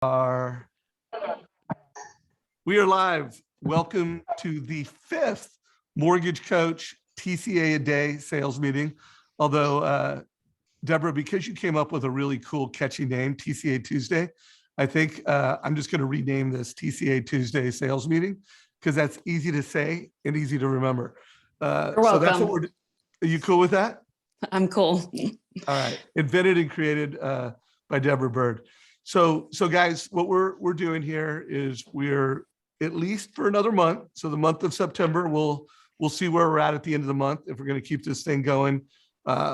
are we are live. Welcome to the 5th Mortgage Coach TCA a day sales meeting. Although, Deborah, because you came up with a really cool, catchy name, TCA Tuesday, I think I'm just going to rename this TCA Tuesday sales meeting because that's easy to say and easy to remember. You're welcome. So that's what we're. Are you cool with that? I'm cool. All right. Invented and created by Deborah Bird. So guys, what we're doing here is we're at least for another month. So the month of September, we'll see where we're at the end of the month if we're going to keep this thing going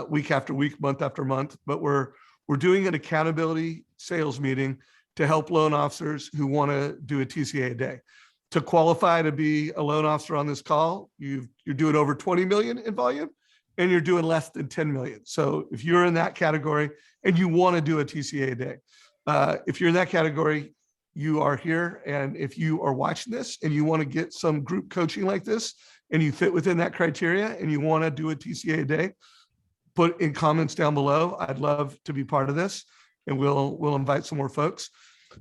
week after week, month after month. But we're doing an accountability sales meeting to help loan officers who want to do a TCA a day. To qualify to be a loan officer on this call, you're doing over 20 million in volume, and you're doing less than 10 million. So if you're in that category and you want to do a TCA a day, if you're in that category, you are here. And if you are watching this and you want to get some group coaching like this and you fit within that criteria and you want to do a TCA a day, put in comments down below. I'd love to be part of this, and we'll invite some more folks.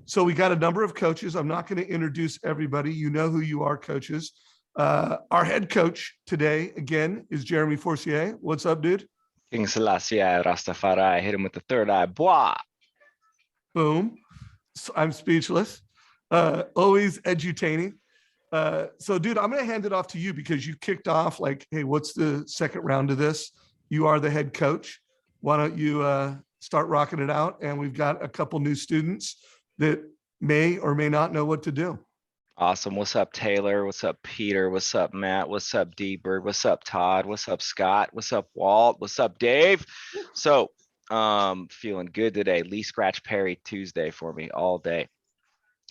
So we got a number of coaches. I'm not going to introduce everybody. You know who you are, coaches. Our head coach today, again, is Jeremy Forcier. What's up, dude? King Selassie, Rastafari, hit him with the third eye. Boah! Boom. So I'm speechless. Always edutaining. So, dude, I'm going to hand it off to you because you kicked off like, hey, what's the second round of this? You are the head coach. Why don't you start rocking it out? And we've got a couple new students that may or may not know what to do. Awesome. What's up, Taylor? What's up, Peter? What's up, Matt? What's up, D-Bird? What's up, Todd? What's up, Scott? What's up, Walt? What's up, Dave? So, feeling good today. Lee Scratch Perry Tuesday for me all day.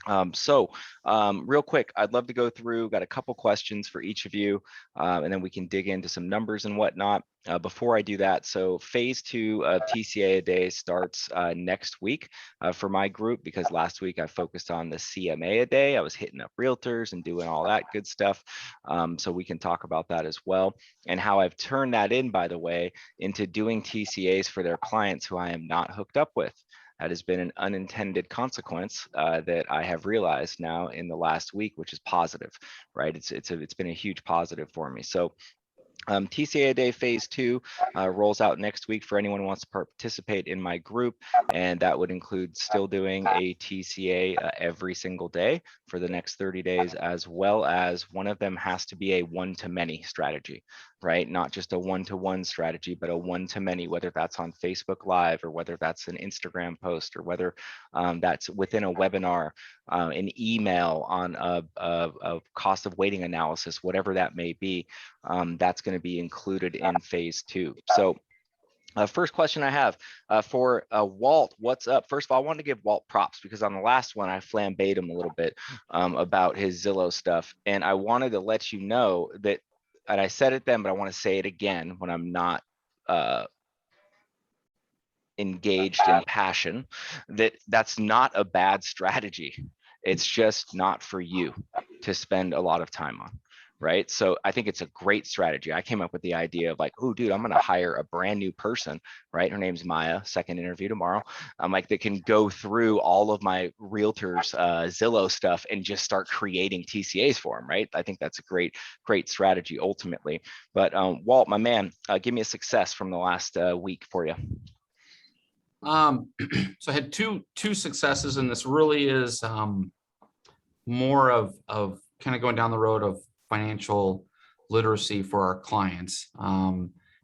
Real quick, I'd love to go through, got a couple questions for each of you, and then we can dig into some numbers and whatnot. Before I do that, so phase 2 of TCA a day starts next week for my group, because last week I focused on the CMA a day. I was hitting up realtors and doing all that good stuff. So we can talk about that as well, and how I've turned that in, by the way, into doing TCAs for their clients who I am not hooked up with. That has been an unintended consequence that I have realized now in the last week, which is positive, right? It's been a huge positive for me. So TCA Day Phase 2 rolls out next week for anyone who wants to participate in my group, and that would include still doing a TCA every single day for the next 30 days, as well as one of them has to be a one-to-many strategy, right? Not just a one-to-one strategy, but a one-to-many, whether that's on Facebook Live or whether that's an Instagram post or whether that's within a webinar, an email on a cost of waiting analysis, whatever that may be. That's going to be included in phase 2. So first question I have for Walt, what's up? First of all, I wanted to give Walt props because on the last one, I flambéed him a little bit about his Zillow stuff. And I wanted to let you know that, and I said it then, but I want to say it again when I'm not engaged in passion, that's not a bad strategy. It's just not for you to spend a lot of time on. Right. So I think it's a great strategy. I came up with the idea of like, oh, dude, I'm going to hire a brand new person. Right. Her name's Maya. Second interview tomorrow. I'm like, that can go through all of my realtors, Zillow stuff and just start creating TCAs for them. Right. I think that's a great strategy ultimately. But Walt, my man, give me a success from the last week for you. So I had two successes, and this really is more of kind of going down the road of financial literacy for our clients.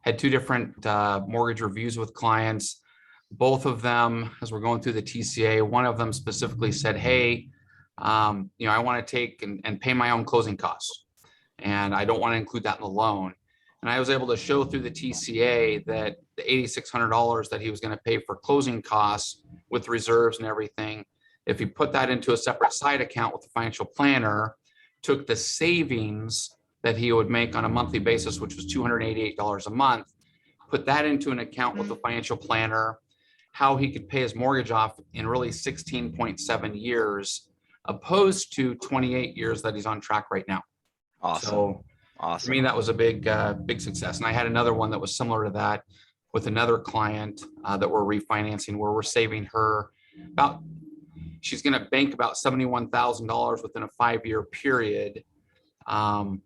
Had 2 different mortgage reviews with clients. Both of them, as we're going through the TCA, one of them specifically said, hey, I want to take and pay my own closing costs, and I don't want to include that in the loan. And I was able to show through the TCA that the $8,600 that he was going to pay for closing costs with reserves and everything, if he put that into a separate side account with the financial planner, took the savings that he would make on a monthly basis, which was $288 a month, put that into an account with the financial planner, how he could pay his mortgage off in really 16.7 years, opposed to 28 years that he's on track right now. Awesome. So awesome. For me, that was a big success. And I had another one that was similar to that with another client that we're refinancing, where we're saving her about, she's going to bank about $71,000 within a 5-year period,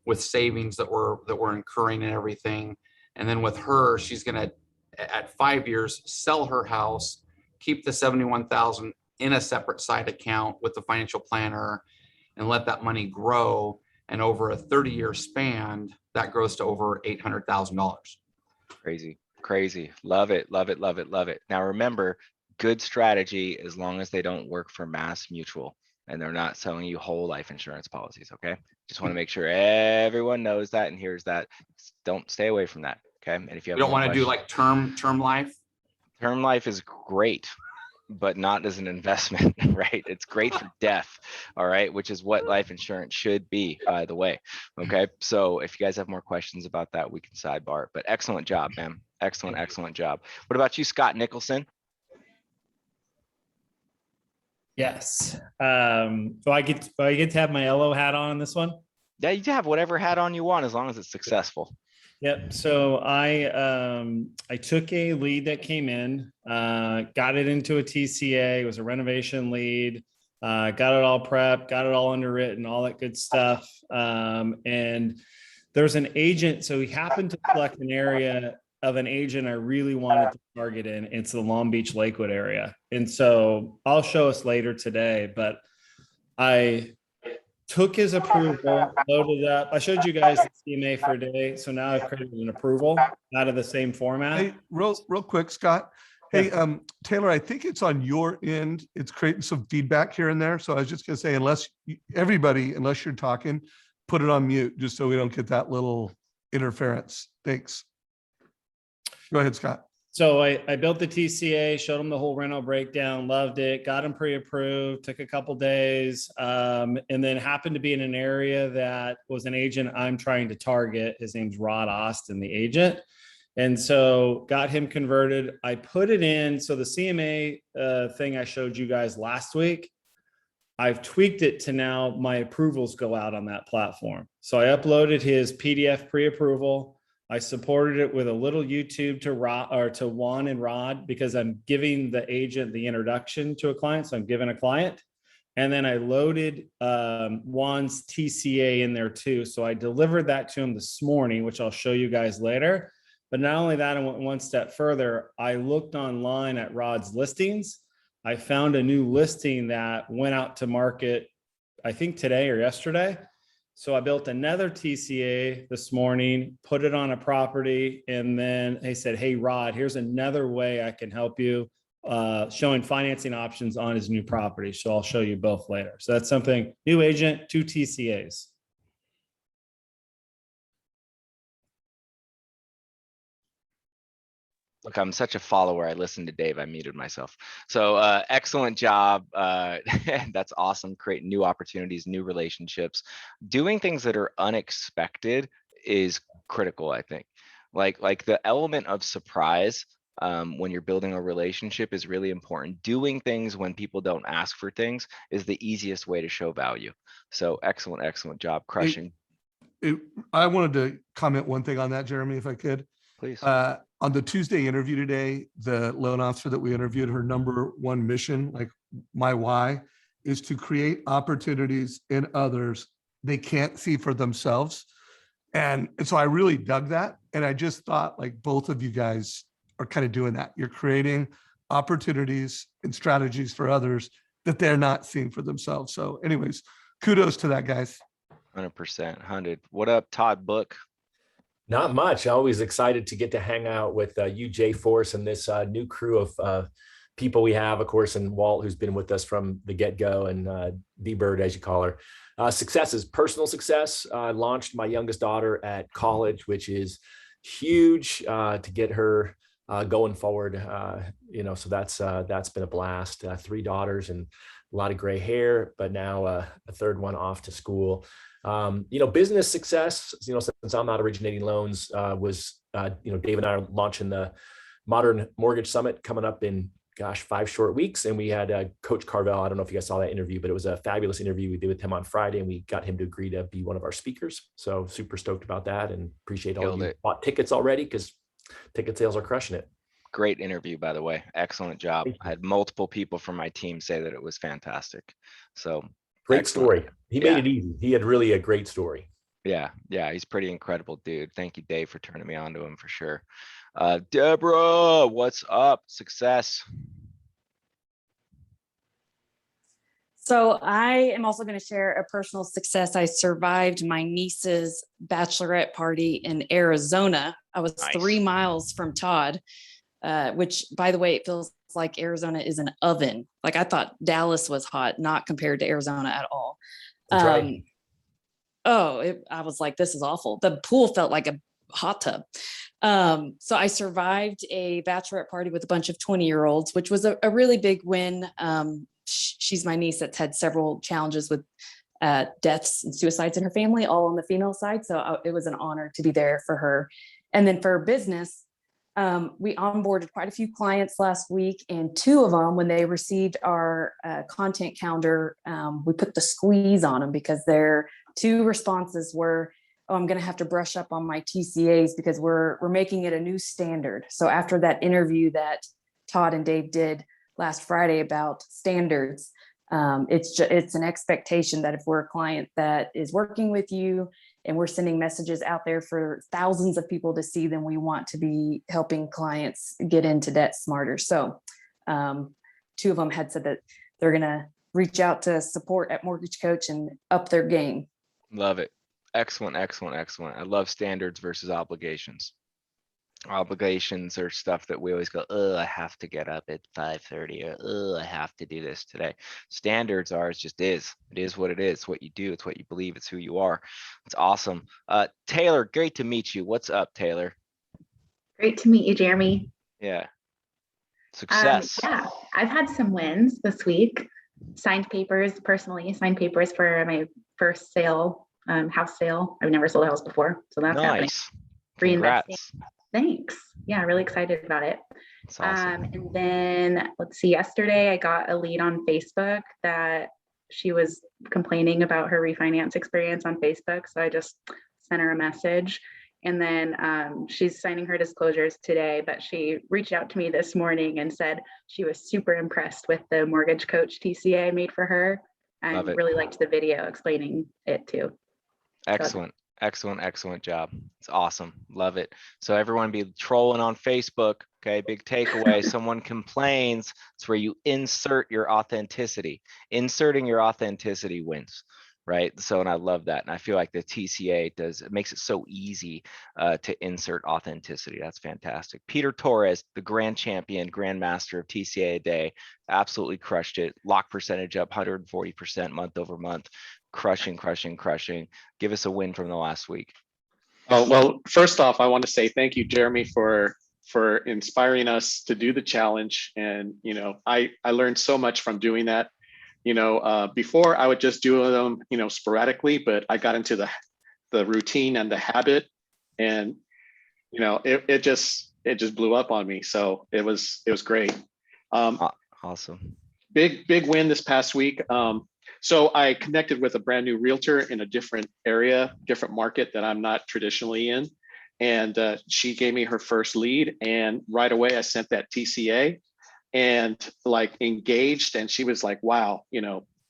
with savings that we're incurring and everything. And then with her, she's going to, at 5 years, sell her house, keep the 71,000 in a separate side account with the financial planner, and let that money grow. And over a 30-year span, that grows to over $800,000. Crazy, crazy. Love it, love it, love it, love it. Now remember, good strategy as long as they don't work for Mass Mutual and they're not selling you whole life insurance policies, okay? Just want to make sure everyone knows that and hears that. Don't stay away from that, okay? And if you have We don't more want to do questions- like term life. term life is great, but not as an investment, right? It's great for death, all right, which is what life insurance should be, by the way. Okay, so if you guys have more questions about that, we can sidebar. But excellent job, man. Excellent, excellent job. What about you, Scott Nicholson? Yes. Do I get to have my yellow hat on this one? Yeah, you can have whatever hat on you want as long as it's successful. Yep. So I took a lead that came in, got it into a TCA. It was a renovation lead. Got it all prepped, got it all underwritten, all that good stuff. And there's an agent. So he happened to select an area of an agent I really wanted to target in. It's the Long Beach Lakewood area. And so I'll show us later today, but I took his approval, loaded up. I showed you guys the CMA for a day. So now I've created an approval out of the same format. Hey, real quick, Scott. Hey, Taylor, I think it's on your end. It's creating some feedback here and there. So I was just gonna say, unless you're talking, put it on mute, just so we don't get that little interference. Thanks. Go ahead, Scott. So I built the TCA, showed them the whole rental breakdown, loved it, got them pre-approved, took a couple days, and then happened to be in an area that was an agent I'm trying to target. His name's Rod Austin, the agent. And so got him converted. I put it in. So the CMA thing I showed you guys last week, I've tweaked it to now my approvals go out on that platform. So I uploaded his PDF pre-approval. I supported it with a little YouTube to Juan and Rod, because I'm giving the agent the introduction to a client. So I'm giving a client. And then I loaded Juan's TCA in there too. So I delivered that to him this morning, which I'll show you guys later. But not only that, I went one step further. I looked online at Rod's listings. I found a new listing that went out to market, I think today or yesterday. So I built another TCA this morning, put it on a property, and then they said, hey, Rod, here's another way I can help you, showing financing options on his new property. So I'll show you both later. So that's something, new agent, 2 TCAs. Look, I'm such a follower. I listened to Dave. I muted myself. So excellent job. That's awesome. Creating new opportunities, new relationships. Doing things that are unexpected is critical, I think. Like the element of surprise when you're building a relationship is really important. Doing things when people don't ask for things is the easiest way to show value. So excellent, excellent job. Crushing. I wanted to comment one thing on that, Jeremy, if I could. Please. On the Tuesday interview today, the loan officer that we interviewed, her number one mission, like my why, is to create opportunities in others they can't see for themselves. And so I really dug that. And I just thought, like, both of you guys are kind of doing that. You're creating opportunities and strategies for others that they're not seeing for themselves. So anyways, kudos to that, guys. 100%. 100. What up, Todd Book? Not much. Always excited to get to hang out with you, Jay Force, and this new crew of people we have, of course, and Walt, who's been with us from the get-go, and D-Bird, as you call her. Successes, personal success. I launched my youngest daughter at college, which is huge to get her going forward. So that's been a blast. 3 daughters and a lot of gray hair, but now a third one off to school. Business success, since I'm not originating loans, was, Dave and I are launching the Modern Mortgage Summit coming up in, 5 short weeks. And we had Coach Carvel. I don't know if you guys saw that interview, but it was a fabulous interview we did with him on Friday, and we got him to agree to be one of our speakers. So super stoked about that, and appreciate all you bought tickets already, because ticket sales are crushing it. Great interview, by the way. Excellent job. Thank I had multiple people from my team say that it was fantastic. So Great excellent. story. He Yeah. made it easy. He had really a great story. Yeah, he's pretty incredible, dude. Thank you, Dave, for turning me on to him for sure. Deborah, what's up? Success. So I am also going to share a personal success. I survived my niece's bachelorette party in Arizona. I was Nice. 3 miles from Todd, which, by the way, it feels like Arizona is an oven. Like I thought Dallas was hot, not compared to Arizona at all. That's right. I was like, this is awful. The pool felt like a hot tub. So I survived a bachelorette party with a bunch of 20-year-olds, which was a really big win. She's my niece that's had several challenges with deaths and suicides in her family, all on the female side. So it was an honor to be there for her. And then for business, we onboarded quite a few clients last week, and 2 of them, when they received our content calendar, we put the squeeze on them because their 2 responses were, "Oh, I'm going to have to brush up on my TCAs because we're making it a new standard." So after that interview that Todd and Dave did last Friday about standards, it's an expectation that if we're a client that is working with you and we're sending messages out there for thousands of people to see, then we want to be helping clients get into debt smarter. So 2 of them had said that they're going to reach out to support at Mortgage Coach and up their game. Love it. Excellent, excellent, excellent. I love standards versus obligations. Obligations are stuff that we always go, oh, I have to get up at 5:30, or oh, I have to do this today. Standards are, it just is. It is what it is. It's what you do. It's what you believe. It's who you are. It's awesome. Taylor, great to meet you. What's up, Taylor? Great to meet you, Jeremy. Yeah. Success. Yeah, I've had some wins this week. Personally signed papers for my first sale, house sale. I've never sold a house before, so that's happening. Nice. Reinvesting. Congrats. Thanks. Yeah, really excited about it. That's awesome. And then let's see, yesterday I got a lead on Facebook that she was complaining about her refinance experience on Facebook. So I just sent her a message. And then she's signing her disclosures today, but she reached out to me this morning and said she was super impressed with the Mortgage Coach TCA I made for her and really liked the video explaining it too. Excellent. Excellent, excellent job. It's awesome. Love it. So everyone be trolling on Facebook. Okay, big takeaway. Someone complains. It's where you insert your authenticity. Inserting your authenticity wins, right? So, and I love that. And I feel like the TCA it makes it so easy to insert authenticity. That's fantastic. Peter Torres, the grand champion, grandmaster of TCA a day, absolutely crushed it. Lock percentage up 140% month over month. Crushing. Give us a win from the last week. Oh, well, first off, I want to say thank you, Jeremy, for inspiring us to do the challenge. And, I learned so much from doing that. Before I would just do them, sporadically, but I got into the routine and the habit, and, it just blew up on me. So it was great. Awesome. Big win this past week. So I connected with a brand new realtor in a different area, different market that I'm not traditionally in. And she gave me her first lead. And right away, I sent that TCA and engaged. And she was like, wow,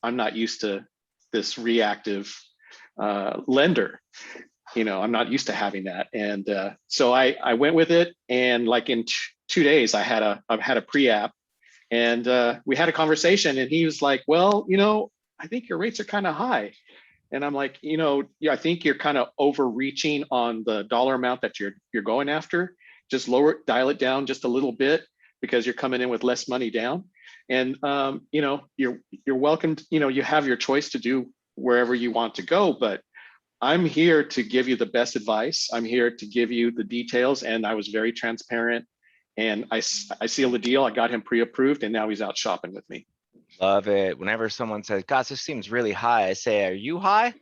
I'm not used to this reactive lender. I'm not used to having that. And so I went with it. And in 2 days, I had a pre-app. And we had a conversation. And he was like, well, I think your rates are kind of high. And I'm like, I think you're kind of overreaching on the dollar amount that you're going after. Just dial it down just a little bit because you're coming in with less money down. And you're welcome. You have your choice to do wherever you want to go, but I'm here to give you the best advice. I'm here to give you the details. And I was very transparent, and I sealed the deal. I got him pre-approved, and now he's out shopping with me. Love it. Whenever someone says, gosh, this seems really high, I say, are you high?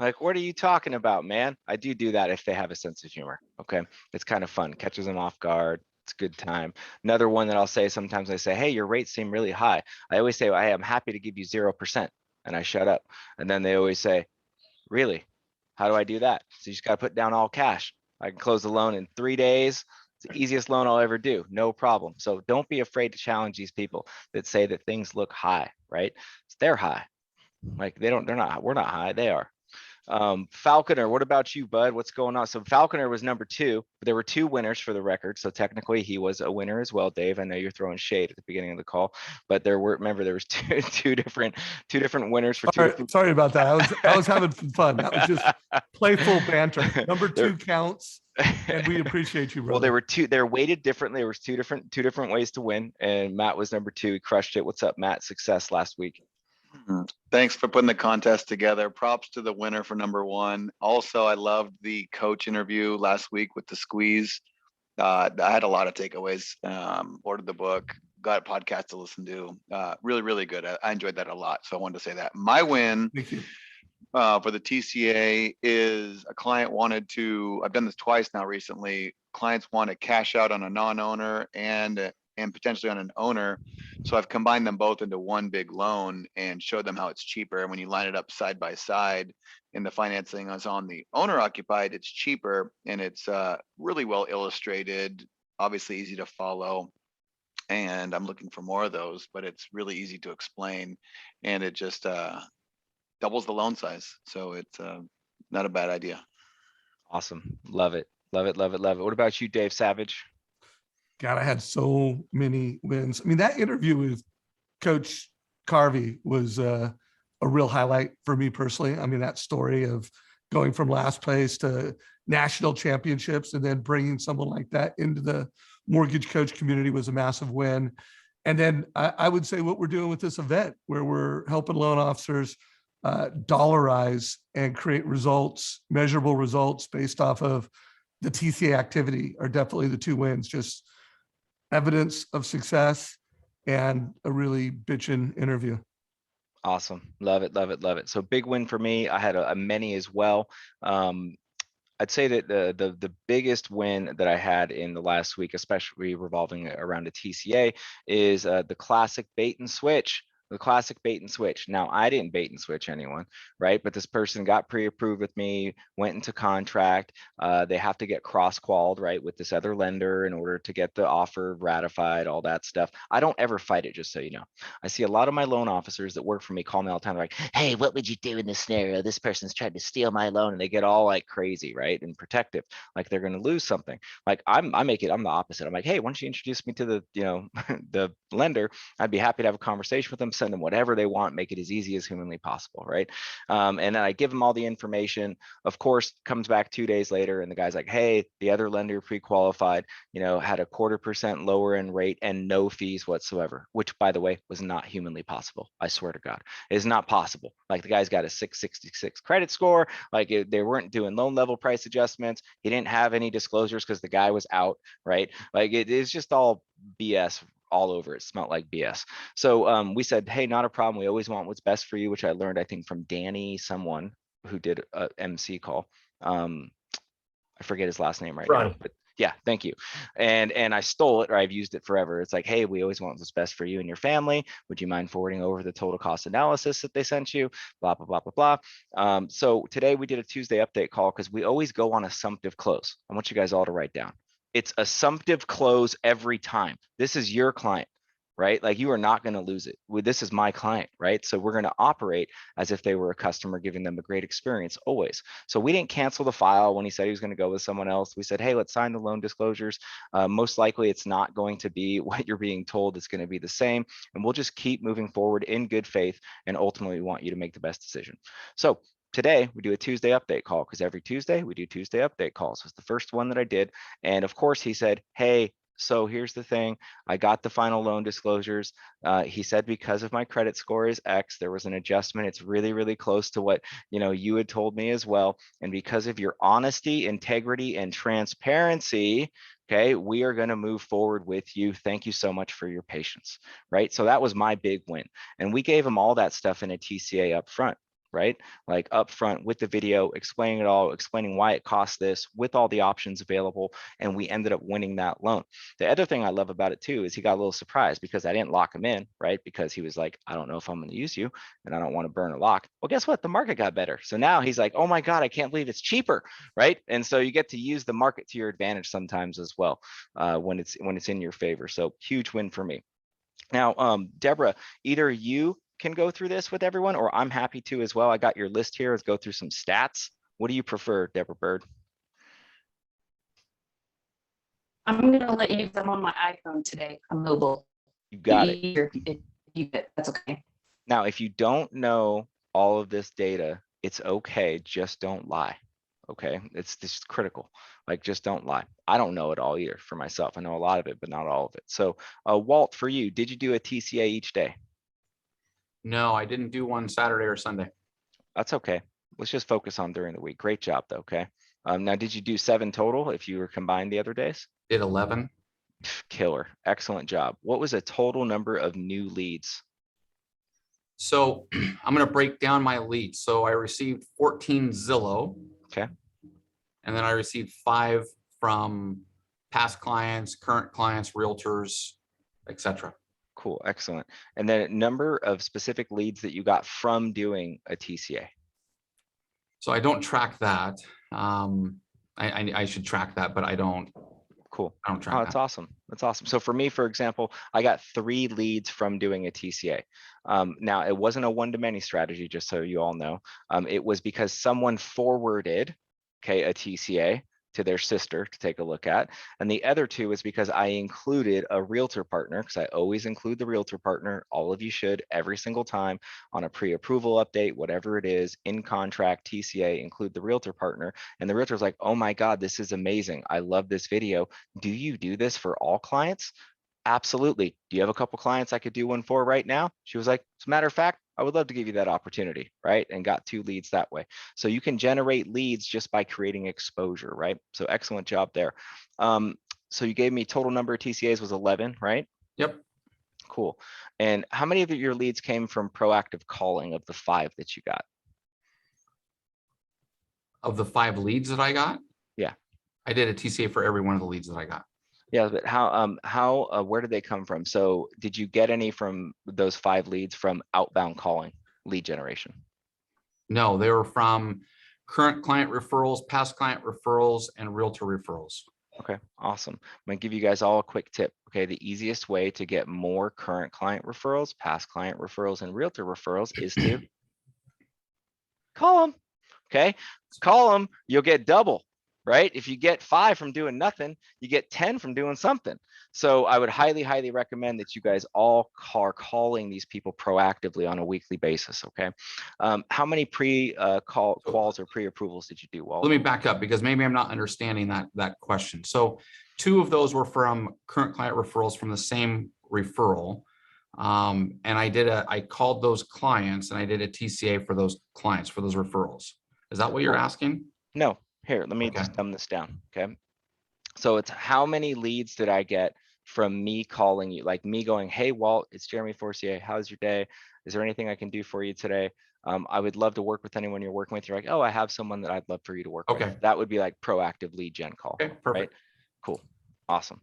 Like, what are you talking about, man? I do that if they have a sense of humor. Okay. It's kind of fun. Catches them off guard. It's a good time. Another one that I'll say, sometimes I say, hey, your rates seem really high. I always say, hey, I'm happy to give you 0%. And I shut up. And then they always say, really? How do I do that? So you just got to put down all cash. I can close the loan in 3 days. It's the easiest loan I'll ever do. No problem. So don't be afraid to challenge these people that say that things look high, right? They're high. Like they're not, we're not high, they are. Falconer, what about you, bud? What's going on? So Falconer was number 2, but there were 2 winners for the record. So technically he was a winner as well. Dave, I know you're throwing shade at the beginning of the call, but there were, remember, there was two different winners for Sorry about that. I was having fun. That was just playful banter. Number 2 counts, and we appreciate you, brother. Well, there were 2, they're weighted differently. There was two different ways to win, and Matt was number 2. He crushed it. What's up, Matt? Success last week. Thanks for putting the contest together. Props to the winner for number 1. Also, I loved the coach interview last week with the squeeze. I had a lot of takeaways. Ordered the book, got a podcast to listen to. Really, really good. I enjoyed that a lot. So I wanted to say that. My win for the TCA is a client wanted to, I've done this twice now recently. Clients want to cash out on a non-owner and potentially on an owner. So I've combined them both into one big loan and showed them how it's cheaper. And when you line it up side by side and the financing is on the owner occupied, it's cheaper, and it's really well illustrated, obviously easy to follow. And I'm looking for more of those, but it's really easy to explain, and it just doubles the loan size. So it's not a bad idea. Awesome. Love it. Love it. Love it. Love it. What about you, Dave Savage? God, I had so many wins. I mean, that interview with Coach Carvey was a real highlight for me personally. I mean, that story of going from last place to national championships and then bringing someone like that into the mortgage coach community was a massive win. And then I would say what we're doing with this event, where we're helping loan officers dollarize and create results, measurable results based off of the TCA activity, are definitely the 2 wins. Just evidence of success and a really bitchin' interview. Awesome. Love it. Love it. Love it. So big win for me. I had a many as well. I'd say that the biggest win that I had in the last week, especially revolving around a TCA, is the classic bait and switch. The classic bait and switch. Now, I didn't bait and switch anyone, right? But this person got pre-approved with me, went into contract. They have to get cross-qualified, right, with this other lender in order to get the offer ratified, all that stuff. I don't ever fight it, just so you know. I see a lot of my loan officers that work for me call me all the time. They're like, hey, what would you do in this scenario? This person's tried to steal my loan, and they get all like crazy, right, and protective, like they're going to lose something. Like I'm the opposite. I'm like, hey, why don't you introduce me to the, the lender? I'd be happy to have a conversation with them, send them whatever they want, make it as easy as humanly possible, right? And then I give them all the information. Of course, comes back 2 days later, and the guy's like, hey, the other lender pre-qualified, had a 0.25% lower in rate and no fees whatsoever, which, by the way, was not humanly possible. I swear to God, it is not possible. Like, the guy's got a 666 credit score. Like, they weren't doing loan level price adjustments. He didn't have any disclosures because the guy was out, right? Like, it is just all BS all over. It smelled like BS. So we said, hey, not a problem. We always want what's best for you, which I learned, I think, from Danny, someone who did a MC call. I forget his last name right now, but yeah, thank you. And I stole it, or I've used it forever. It's like, hey, we always want what's best for you and your family. Would you mind forwarding over the total cost analysis that they sent you? Blah, blah, blah, blah, blah. So today we did a Tuesday update call because we always go on assumptive close. I want you guys all to write down. It's assumptive close every time. This is your client, right? Like, you are not going to lose it. This is my client, right? So we're going to operate as if they were a customer, giving them a great experience always. So we didn't cancel the file when he said he was going to go with someone else. We said, hey, let's sign the loan disclosures. Most likely it's not going to be what you're being told. It's going to be the same. And we'll just keep moving forward in good faith. And ultimately, we want you to make the best decision. So today we do a Tuesday update call, because every Tuesday we do Tuesday update calls. It's the first one that I did. And of course he said, hey, so here's the thing. I got the final loan disclosures. He said, because of my credit score is X, there was an adjustment. It's really, really close to what, you had told me as well. And because of your honesty, integrity, and transparency, okay, we are going to move forward with you. Thank you so much for your patience, right? So that was my big win. And we gave him all that stuff in a TCA up front. right? Like upfront with the video, explaining it all, explaining why it costs this with all the options available. And we ended up winning that loan. The other thing I love about it too, is he got a little surprised because I didn't lock him in, right? Because he was like, I don't know if I'm going to use you and I don't want to burn a lock. Well, guess what? The market got better. So now he's like, oh my God, I can't believe it's cheaper, right? And so you get to use the market to your advantage sometimes as well, when it's in your favor. So huge win for me. Now, Deborah, either you can go through this with everyone, or I'm happy to as well. I got your list here. Let's go through some stats. What do you prefer, Deborah Bird? I'm gonna let you, 'cause I'm on my iPhone today. I'm mobile. You got it. That's okay. Now, if you don't know all of this data, it's okay. Just don't lie. Okay, it's just critical. Like, just don't lie. I don't know it all either for myself. I know a lot of it, but not all of it. So, Walt, for you, did you do a TCA each day? No, I didn't do one Saturday or Sunday. That's okay. Let's just focus on during the week. Great job, though. Okay. Now, did you do 7 total if you were combined the other days? Did 11. Killer. Excellent job. What was a total number of new leads? So I'm going to break down my leads. So I received 14 Zillow. Okay. And then I received 5 from past clients, current clients, realtors, etc. Cool. Excellent. And then number of specific leads that you got from doing a TCA. So I don't track that. I should track that, but I don't. Cool. I don't track Oh, that's that. awesome. That's awesome. So for me, for example, I got 3 leads from doing a TCA. Now, it wasn't a one-to-many strategy, just so you all know. It was because someone forwarded, okay, a TCA to their sister to take a look at. And the other 2 is because I included a realtor partner, because I always include the realtor partner. All of you should every single time on a pre-approval update, whatever it is, in contract, TCA, include the realtor partner. And the realtor's like, oh my God, this is amazing. I love this video. Do you do this for all clients? Absolutely. Do you have a couple clients I could do one for right now? She was like, as a matter of fact, I would love to give you that opportunity, right? And got 2 leads that way. So you can generate leads just by creating exposure, right? So excellent job there. So you gave me total number of TCAs was 11, right? Yep. Cool. And how many of your leads came from proactive calling of the 5 that you got? Of the 5 leads that I got? Yeah. I did a TCA for every one of the leads that I got. Yeah, but how where did they come from? So did you get any from those 5 leads from outbound calling, lead generation? No, they were from current client referrals, past client referrals, and realtor referrals. Okay, awesome. I'm gonna give you guys all a quick tip. Okay, the easiest way to get more current client referrals, past client referrals, and realtor referrals is to call them. Okay, call them, you'll get double. Right? If you get 5 from doing nothing, you get 10 from doing something. So I would highly, highly recommend that you guys all are calling these people proactively on a weekly basis. Okay. How many calls or pre-approvals did you do, Walt? Let me back up because maybe I'm not understanding that question. So 2 of those were from current client referrals from the same referral. And I called those clients and I did a TCA for those clients for those referrals. Is that what you're asking? No. Here, let me just dumb this down. Okay. So it's how many leads did I get from me calling you, like me going, hey, Walt, it's Jeremy Forcier. How's your day? Is there anything I can do for you today? I would love to work with anyone you're working with. You're like, oh, I have someone that I'd love for you to work with. That would be like proactive lead gen call. Okay, perfect. Right? Cool. Awesome.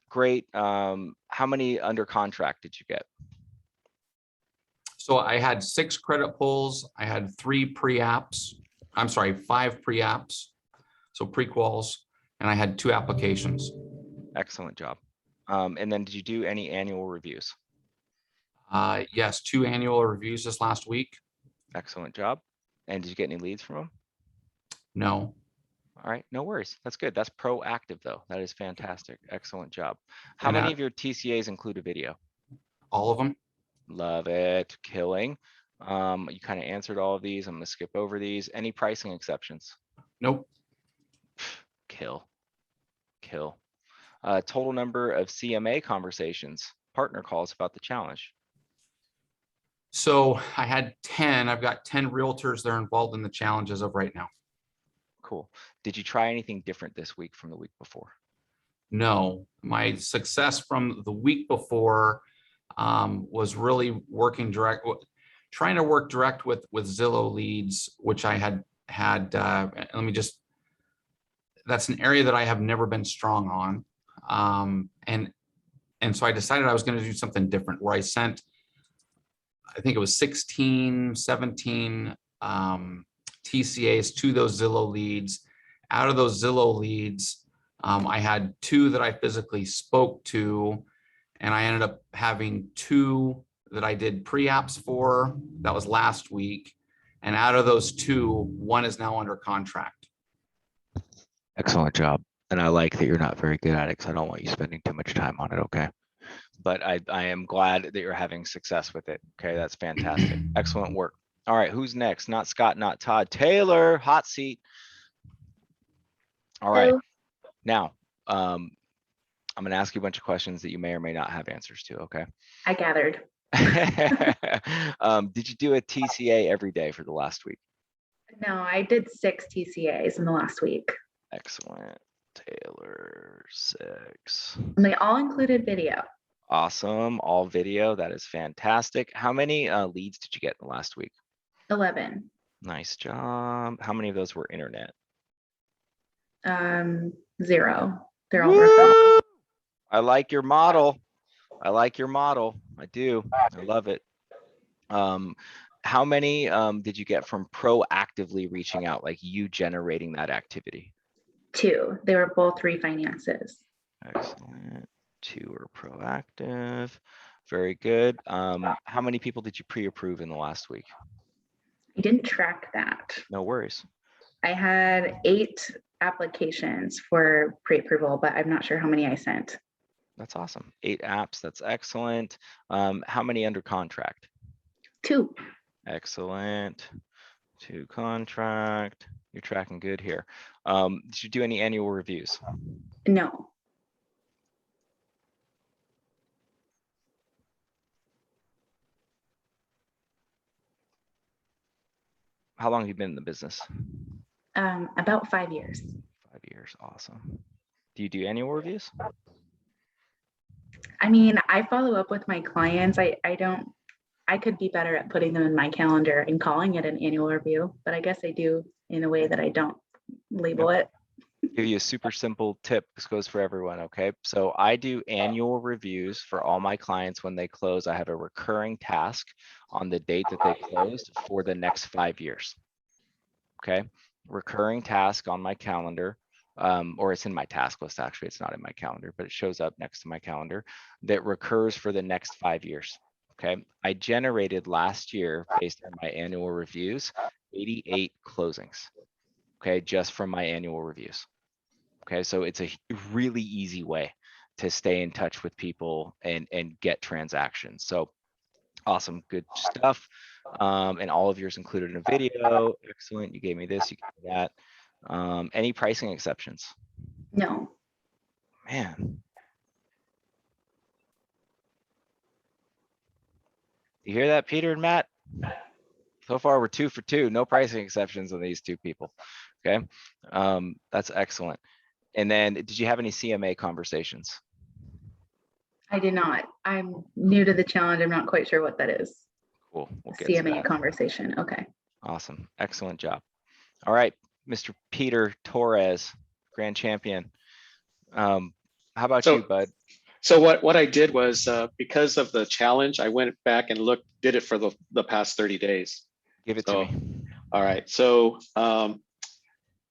Great. How many under contract did you get? So I had 6 credit pulls. I had 3 pre-apps. I'm sorry, 5 pre-apps. So pre-quals, and I had 2 applications. Excellent job. And then did you do any annual reviews? Yes, 2 annual reviews this last week. Excellent job. And did you get any leads from them? No. All right, no worries. That's good. That's proactive though. That is fantastic. Excellent job. How many of your TCAs include a video? All of them. Love it. Killing. You kind of answered all of these. I'm going to skip over these. Any pricing exceptions? Nope. Kill. Total number of CMA conversations, partner calls about the challenge. So I had 10. I've got 10 realtors that are involved in the challenge as of right now. Cool. Did you try anything different this week from the week before? No, my success from the week before was really working direct. trying to work direct with Zillow leads, which I had that's an area that I have never been strong on. And so I decided I was going to do something different, where I sent, I think it was 16, 17 TCAs to those Zillow leads. Out of those Zillow leads, I had 2 that I physically spoke to, and I ended up having 2 that I did pre-apps for. That was last week. And out of those 2, 1 is now under contract. Excellent job. And I like that you're not very good at it, because I don't want you spending too much time on it, okay? But I am glad that you're having success with it. Okay, that's fantastic. Excellent work. All right, who's next? Not Scott, not Todd. Taylor, hot seat. All right. Hello. Now, I'm going to ask you a bunch of questions that you may or may not have answers to, okay? I gathered. Did you do a TCA every day for the last week? No, I did 6 TCAs in the last week. Excellent. Taylor, 6. And they all included video. Awesome. All video. That is fantastic. How many leads did you get in the last week? 11. Nice job. How many of those were internet? 0. They're all referral. Woo! I like your model. I like your model. I do. I love it. How many did you get from proactively reaching out, like you generating that activity? 2. They were both refinances. Excellent. 2 are proactive. Very good. How many people did you pre-approve in the last week? I didn't track that. No worries. I had 8 applications for pre-approval, but I'm not sure how many I sent. That's awesome. 8 apps. That's excellent. How many under contract? 2. Excellent. 2 contract. You're tracking good here. Did you do any annual reviews? No. How long have you been in the business? About 5 years. 5 years. Awesome. Do you do annual reviews? I mean, I follow up with my clients. I could be better at putting them in my calendar and calling it an annual review, but I guess I do in a way that I don't label it. Give you a super simple tip. This goes for everyone. Okay. So I do annual reviews for all my clients when they close. I have a recurring task on the date that they closed for the next 5 years. Okay. Recurring task on my calendar, or it's in my task list. Actually, it's not in my calendar, but it shows up next to my calendar that recurs for the next 5 years. Okay. I generated last year, based on my annual reviews, 88 closings. Okay. Just from my annual reviews. Okay. So it's a really easy way to stay in touch with people and get transactions. So awesome. Good stuff. And all of yours included in a video. Excellent. You gave me this, you gave me that. Any pricing exceptions? No. Man. You hear that, Peter and Matt? So far, we're 2 for 2. No pricing exceptions on these 2 people. Okay. That's excellent. And then did you have any CMA conversations? I did not. I'm new to the challenge. I'm not quite sure what that is. Cool. We'll get to CMA that. conversation. Okay. Awesome. Excellent job. All right, Mr. Peter Torres, grand champion. How about you, bud? So what I did was, because of the challenge, I went back and did it for the past 30 days. Give it to me. All right. So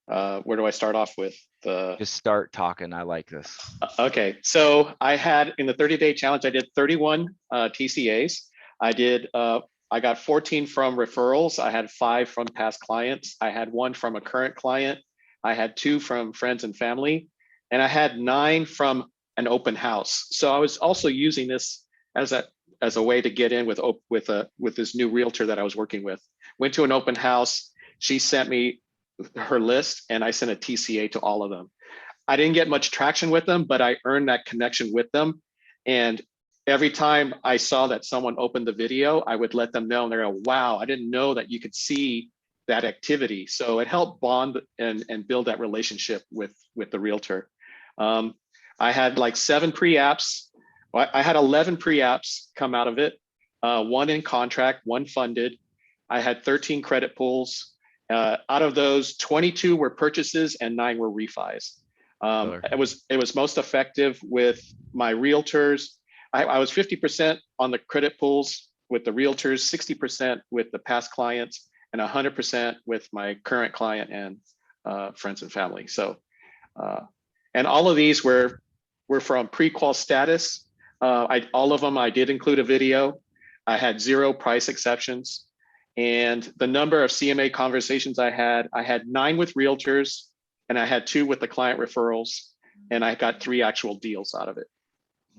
where do I start off with? Just start talking. I like this. Okay. So I had, in the 30-day challenge, I did 31 TCAs. I got 14 from referrals. I had 5 from past clients. I had 1 from a current client. I had 2 from friends and family, and I had 9 from an open house. So I was also using this as a way to get in with this new realtor that I was working with. Went to an open house. She sent me her list, and I sent a TCA to all of them. I didn't get much traction with them, but I earned that connection with them. And every time I saw that someone opened the video, I would let them know, and they go, wow, I didn't know that you could see that activity. So it helped bond and build that relationship with the realtor. I had like 7 pre-apps. I had 11 pre-apps come out of it. one in contract, one funded. I had 13 credit pulls. Out of those, 22 were purchases and 9 were refis. It was most effective with my realtors. I was 50% on the credit pulls with the realtors, 60% with the past clients, and 100% with my current client and friends and family. So, and all of these were from pre-qual status. All of them, I did include a video. I had 0 price exceptions. And the number of CMA conversations I had 9 with realtors, and I had 2 with the client referrals, and I got 3 actual deals out of it.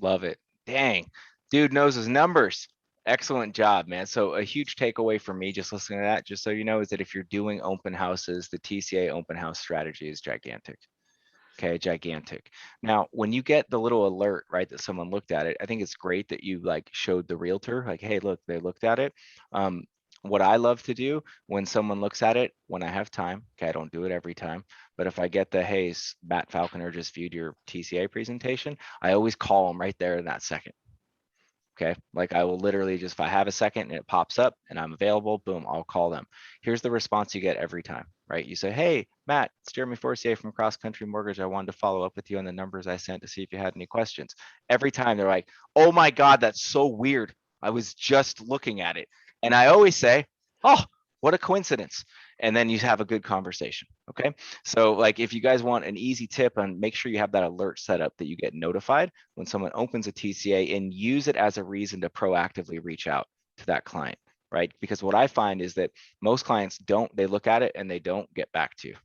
Love it. Dang, dude knows his numbers. Excellent job, man. So a huge takeaway for me just listening to that, just so you know, is that if you're doing open houses, the TCA open house strategy is gigantic. Okay, gigantic. Now, when you get the little alert, right, that someone looked at it, I think it's great that you like showed the realtor, like, hey, look, they looked at it. What I love to do when someone looks at it, when I have time, okay, I don't do it every time, but if I get the, hey, Matt Falconer just viewed your TCA presentation, I always call them right there in that second. Okay, like I will literally just, if I have a second and it pops up and I'm available, boom, I'll call them. Here's the response you get every time, right? You say, hey, Matt, it's Jeremy Forcier from Cross Country Mortgage. I wanted to follow up with you on the numbers I sent to see if you had any questions. Every time they're like, oh my God, that's so weird. I was just looking at it. And I always say, oh, what a coincidence. And then you have a good conversation. Okay. So like if you guys want an easy tip on, make sure you have that alert set up that you get notified when someone opens a TCA, and use it as a reason to proactively reach out to that client, right? Because what I find is that most clients they look at it and they don't get back to you,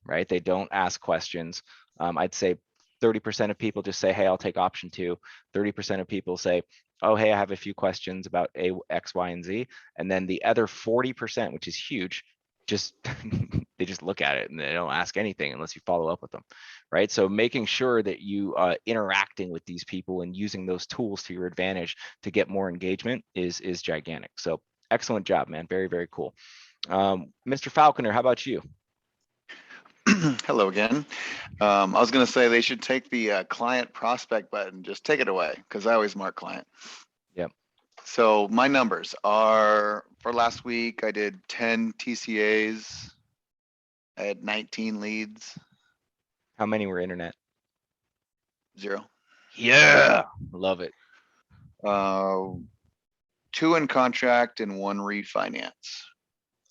right? They don't ask questions. I'd say 30% of people just say, hey, I'll take option 2. 30% of people say, oh, hey, I have a few questions about X, Y, and Z. And then the other 40%, which is huge, just they just look at it and they don't ask anything unless you follow up with them, right? So making sure that you are interacting with these people and using those tools to your advantage to get more engagement is gigantic. So excellent job, man. Very, very cool. Mr. Falconer, how about you? Hello again. I was going to say they should take the client prospect button, just take it away, because I always mark client. Yep. So my numbers are, for last week, I did 10 TCAs. I had 19 leads. How many were internet? 0. Yeah, love it. 2 in contract and 1 refinance.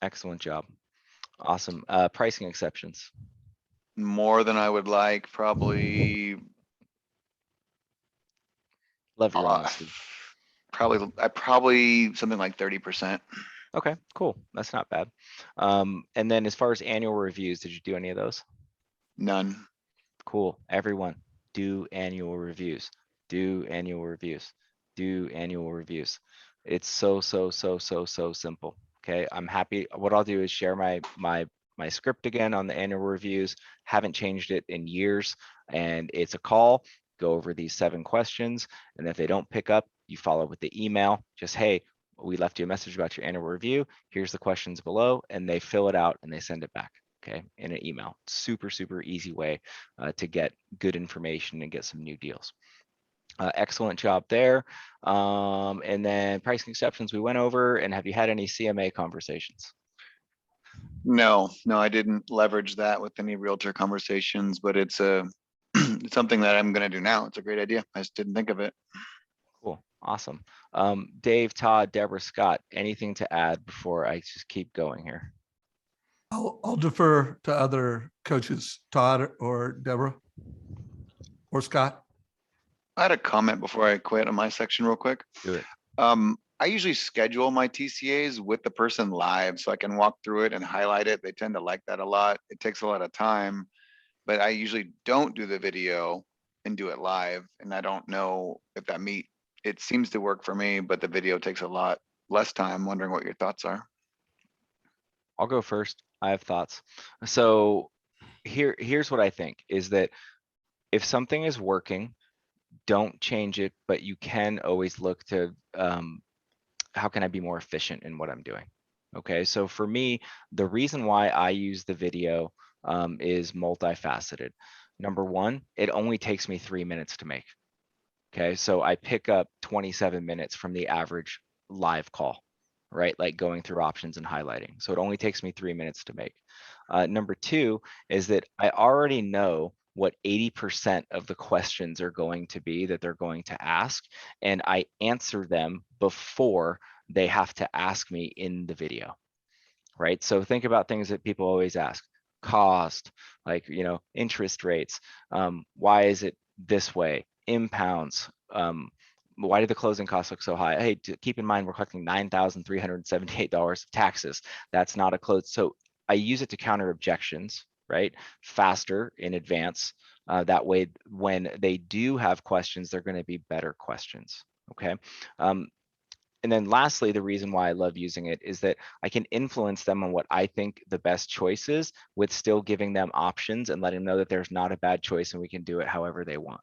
Excellent job. Awesome. Pricing exceptions. More than I would like, probably. Love your honesty. Probably something like 30%. Okay, cool. That's not bad. And then as far as annual reviews, did you do any of those? None. Cool. Everyone, do annual reviews. Do annual reviews. Do annual reviews. It's so simple. Okay, I'm happy. What I'll do is share my script again on the annual reviews. Haven't changed it in years, and it's a call. Go over these 7 questions, and if they don't pick up, you follow with the email. Just, hey, we left you a message about your annual review. Here's the questions below, and they fill it out and they send it back. Okay, in an email. Super easy way to get good information and get some new deals. Excellent job there. And then pricing exceptions we went over. And have you had any CMA conversations? No, I didn't leverage that with any realtor conversations, but it's it's something that I'm going to do now. It's a great idea. I just didn't think of it. Cool. Awesome. Dave, Todd, Deborah, Scott, anything to add before I just keep going here? I'll defer to other coaches, Todd or Deborah or Scott. I had a comment before I quit on my section real quick. Do it. I usually schedule my TCAs with the person live so I can walk through it and highlight it. They tend to like that a lot. It takes a lot of time, but I usually don't do the video and do it live. And I don't know if it seems to work for me, but the video takes a lot less time. Wondering what your thoughts are. I'll go first. I have thoughts. So here's what I think is that if something is working, don't change it, but you can always look to how can I be more efficient in what I'm doing? Okay, so for me, the reason why I use the video is multifaceted. Number one, it only takes me 3 minutes to make. Okay, so I pick up 27 minutes from the average live call, right? Like going through options and highlighting. So it only takes me 3 minutes to make. Number two is that I already know what 80% of the questions are going to be that they're going to ask, and I answer them before they have to ask me in the video, right? So think about things that people always ask: cost, like, interest rates, why is it this way, impounds, why did the closing costs look so high? Hey, keep in mind, we're collecting $9,378 of taxes. That's not a close. So I use it to counter objections, right? Faster in advance. That way, when they do have questions, they're going to be better questions. Okay. And then lastly, the reason why I love using it is that I can influence them on what I think the best choice is, with still giving them options and letting them know that there's not a bad choice and we can do it however they want.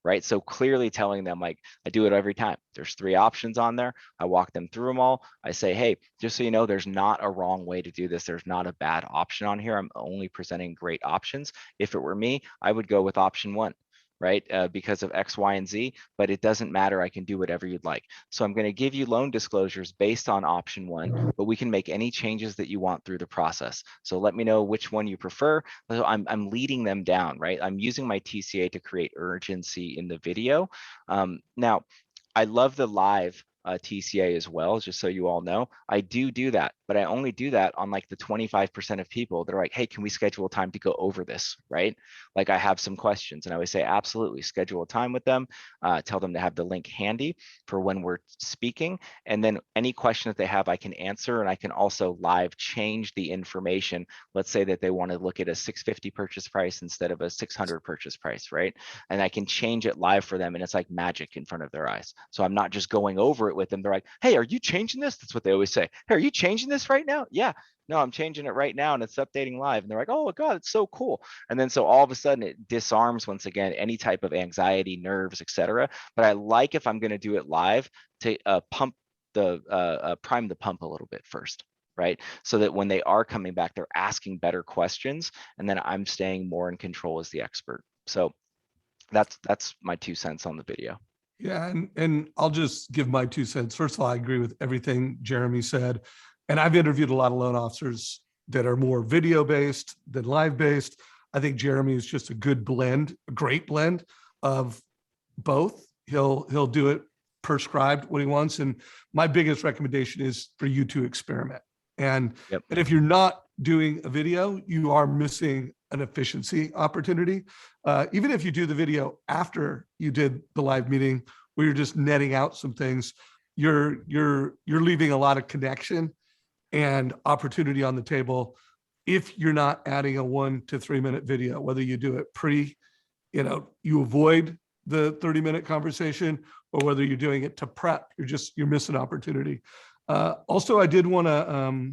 Right. So clearly telling them, like, I do it every time. There's 3 options on there. I walk them through them all. I say, hey, just so you know, there's not a wrong way to do this. There's not a bad option on here. I'm only presenting great options. If it were me, I would go with option 1, right? Because of X, Y, and Z, but it doesn't matter. I can do whatever you'd like. So I'm going to give you loan disclosures based on option 1, but we can make any changes that you want through the process. So let me know which one you prefer. So I'm leading them down, right? I'm using my TCA to create urgency in the video. Now, I love the live TCA as well, just so you all know. I do that, but I only do that on like the 25% of people that are like, hey, can we schedule a time to go over this, right? Like, I have some questions, and I would say, absolutely, schedule a time with them, tell them to have the link handy for when we're speaking. And then any question that they have, I can answer, and I can also live change the information. Let's say that they want to look at a $650 purchase price instead of a $600 purchase price, right? And I can change it live for them, and it's like magic in front of their eyes. So I'm not just going over it with them. They're like, hey, are you changing this? That's what they always say. Hey, are you changing this right now? Yeah. No, I'm changing it right now, and it's updating live. And they're like, oh God, it's so cool. And then so all of a sudden it disarms, once again, any type of anxiety, nerves, etc. But I like, if I'm going to do it live, to prime the pump a little bit first, right? So that when they are coming back, they're asking better questions, and then I'm staying more in control as the expert. So that's my 2 cents on the video. Yeah, and I'll just give my 2 cents. First of all, I agree with everything Jeremy said. And I've interviewed a lot of loan officers that are more video based than live based. I think Jeremy is just a good blend, a great blend of both. He'll do it prescribed what he wants. And my biggest recommendation is for you to experiment. And if you're not doing a video, you are missing an efficiency opportunity. Even if you do the video after you did the live meeting, where you're just netting out some things, you're leaving a lot of connection and opportunity on the table. If you're not adding a 1 to 3 minute video, whether you do it you avoid the 30-minute conversation, or whether you're doing it to prep, you're missing opportunity. Also, I did want to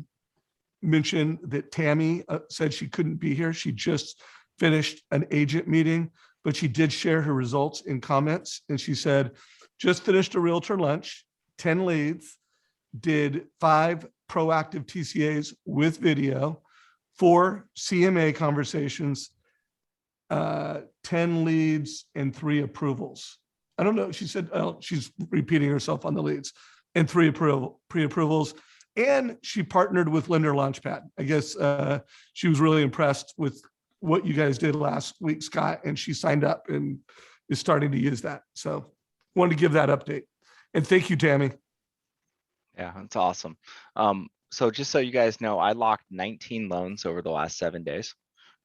mention that Tammy said she couldn't be here. She just finished an agent meeting, but she did share her results in comments. And she said, just finished a realtor lunch, 10 leads, did 5 proactive TCAs with video, 4 CMA conversations, 10 leads, and 3 approvals. I don't know. She said, she's repeating herself on the leads, and 3 pre-approvals. And she partnered with Lender Launchpad. I guess she was really impressed with what you guys did last week, Scott, and she signed up and is starting to use that. So wanted to give that update. And thank you, Tammy. Yeah, that's awesome. So just so you guys know, I locked 19 loans over the last 7 days.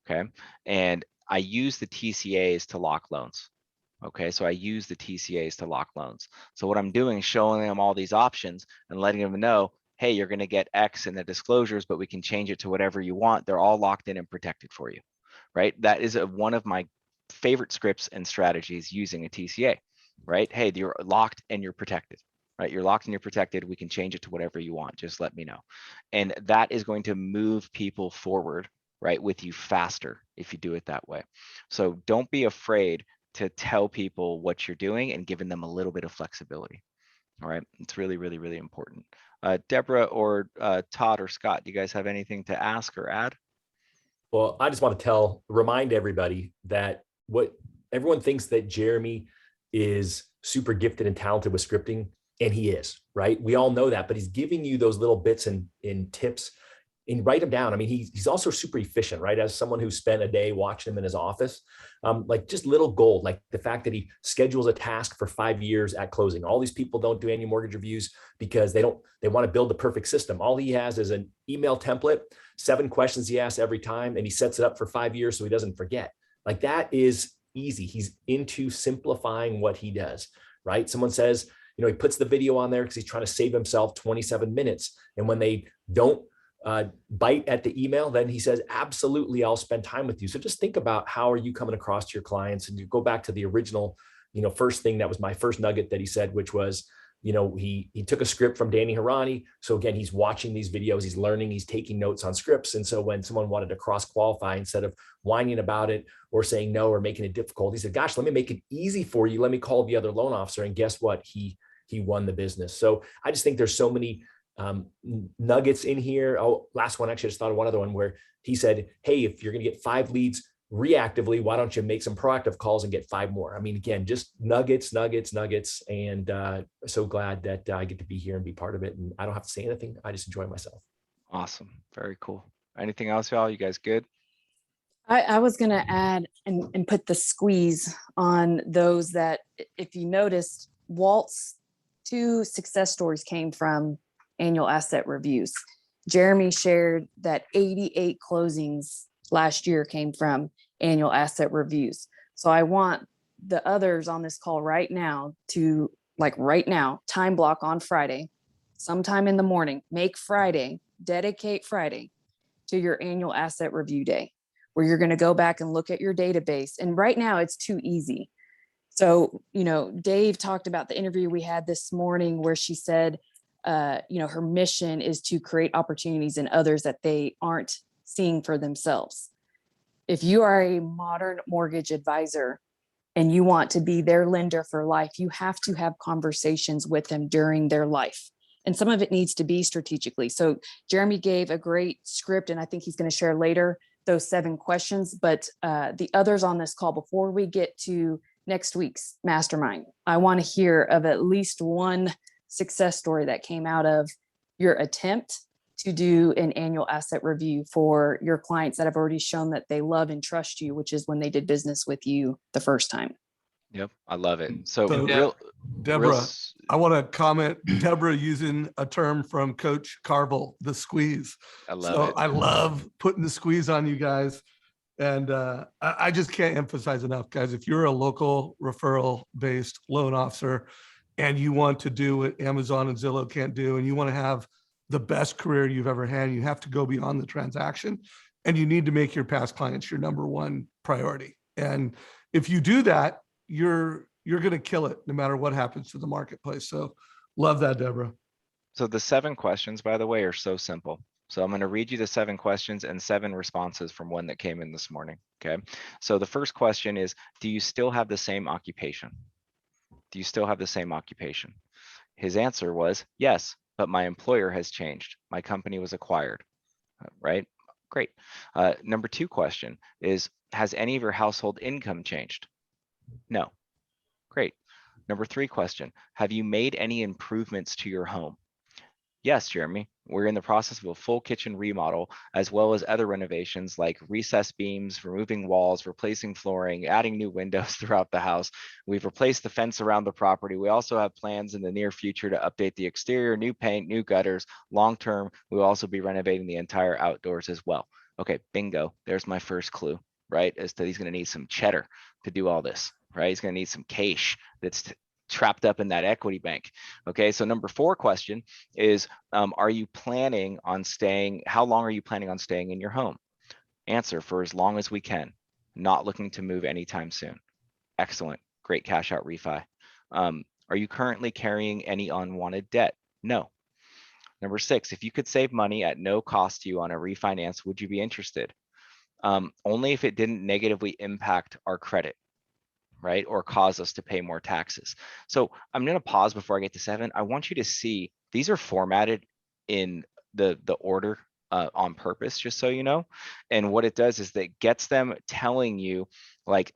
Okay. And I use the TCAs to lock loans. Okay. So I use the TCAs to lock loans. So what I'm doing is showing them all these options and letting them know, hey, you're going to get X in the disclosures, but we can change it to whatever you want. They're all locked in and protected for you, right? That is one of my favorite scripts and strategies using a TCA, right? Hey, you're locked and you're protected, right? You're locked and you're protected. We can change it to whatever you want. Just let me know. And that is going to move people forward, right, with you faster if you do it that way. So don't be afraid to tell people what you're doing and giving them a little bit of flexibility. All right. It's really, really, really important. Deborah or Todd or Scott, do you guys have anything to ask or add? Well, I just want to remind everybody that what everyone thinks that Jeremy is super gifted and talented with scripting. And he is, right? We all know that, but he's giving you those little bits and tips and write them down. I mean, he's also super efficient, right? As someone who spent a day watching him in his office, like just little gold, like the fact that he schedules a task for 5 years at closing. All these people don't do annual mortgage reviews because they want to build the perfect system. All he has is an email template, 7 questions he asks every time, and he sets it up for 5 years so he doesn't forget. Like that is easy. He's into simplifying what he does, right? Someone says, he puts the video on there because he's trying to save himself 27 minutes. And when they don't bite at the email, then he says, absolutely, I'll spend time with you. So just think about how are you coming across to your clients, and you go back to the original, first thing that was my first nugget that he said, which was, he took a script from Danny Harani. So again, he's watching these videos, he's learning, he's taking notes on scripts. And so when someone wanted to cross qualify, instead of whining about it or saying no or making it difficult, he said, gosh, let me make it easy for you. Let me call the other loan officer. And guess what? He won the business. So I just think there's so many nuggets in here. Oh, last one, actually, I just thought of one other one where he said, hey, if you're going to get 5 leads reactively, why don't you make some proactive calls and get 5 more? I mean, again, just nuggets. And so glad that I get to be here and be part of it. And I don't have to say anything. I just enjoy myself. Awesome. Very cool. Anything else, y'all? You guys good? I was going to add and put the squeeze on those that, if you noticed, Walt's 2 success stories came from annual asset reviews. Jeremy shared that 88 closings last year came from annual asset reviews. So I want the others on this call right now to, time block on Friday, sometime in the morning, dedicate Friday to your annual asset review day, where you're going to go back and look at your database. And right now it's too easy. So, Dave talked about the interview we had this morning where she said, her mission is to create opportunities in others that they aren't seeing for themselves. If you are a modern mortgage advisor and you want to be their lender for life, you have to have conversations with them during their life. And some of it needs to be strategically. So Jeremy gave a great script, and I think he's going to share later those 7 questions. But the others on this call, before we get to next week's mastermind, I want to hear of at least one success story that came out of your attempt to do an annual asset review for your clients that have already shown that they love and trust you, which is when they did business with you the first time. Yep. I love it. So Deborah, I want to comment, Deborah using a term from Coach Carvel, the squeeze. I love it. I love putting the squeeze on you guys. And I just can't emphasize enough, guys, if you're a local referral-based loan officer and you want to do what Amazon and Zillow can't do, and you want to have the best career you've ever had, you have to go beyond the transaction, and you need to make your past clients your number 1 priority. And if you do that, you're going to kill it no matter what happens to the marketplace. So love that, Deborah. So the 7 questions, by the way, are so simple. So I'm going to read you the 7 questions and 7 responses from one that came in this morning. Okay. So the first question is, do you still have the same occupation? Do you still have the same occupation? His answer was yes, but my employer has changed. My company was acquired, right? Great. Number 2 question is, has any of your household income changed? No. Great. Number 3 question, have you made any improvements to your home? Yes, Jeremy, we're in the process of a full kitchen remodel, as well as other renovations like recessed beams, removing walls, replacing flooring, adding new windows throughout the house. We've replaced the fence around the property. We also have plans in the near future to update the exterior, new paint, new gutters. Long-term, we'll also be renovating the entire outdoors as well. Okay, bingo. There's my first clue, right? As to he's going to need some cheddar to do all this, right? He's going to need some cash that's trapped up in that equity bank. Okay, so number 4 question is, are you planning on staying, how long are you planning on staying in your home? Answer, for as long as we can. Not looking to move anytime soon. Excellent, great cash out refi. Are you currently carrying any unwanted debt? No. Number 6, if you could save money at no cost to you on a refinance, would you be interested? Only if it didn't negatively impact our credit, right? Or cause us to pay more taxes. So I'm going to pause before I get to 7. I want you to see, these are formatted in the order on purpose, just so you know. And what it does is that gets them telling you like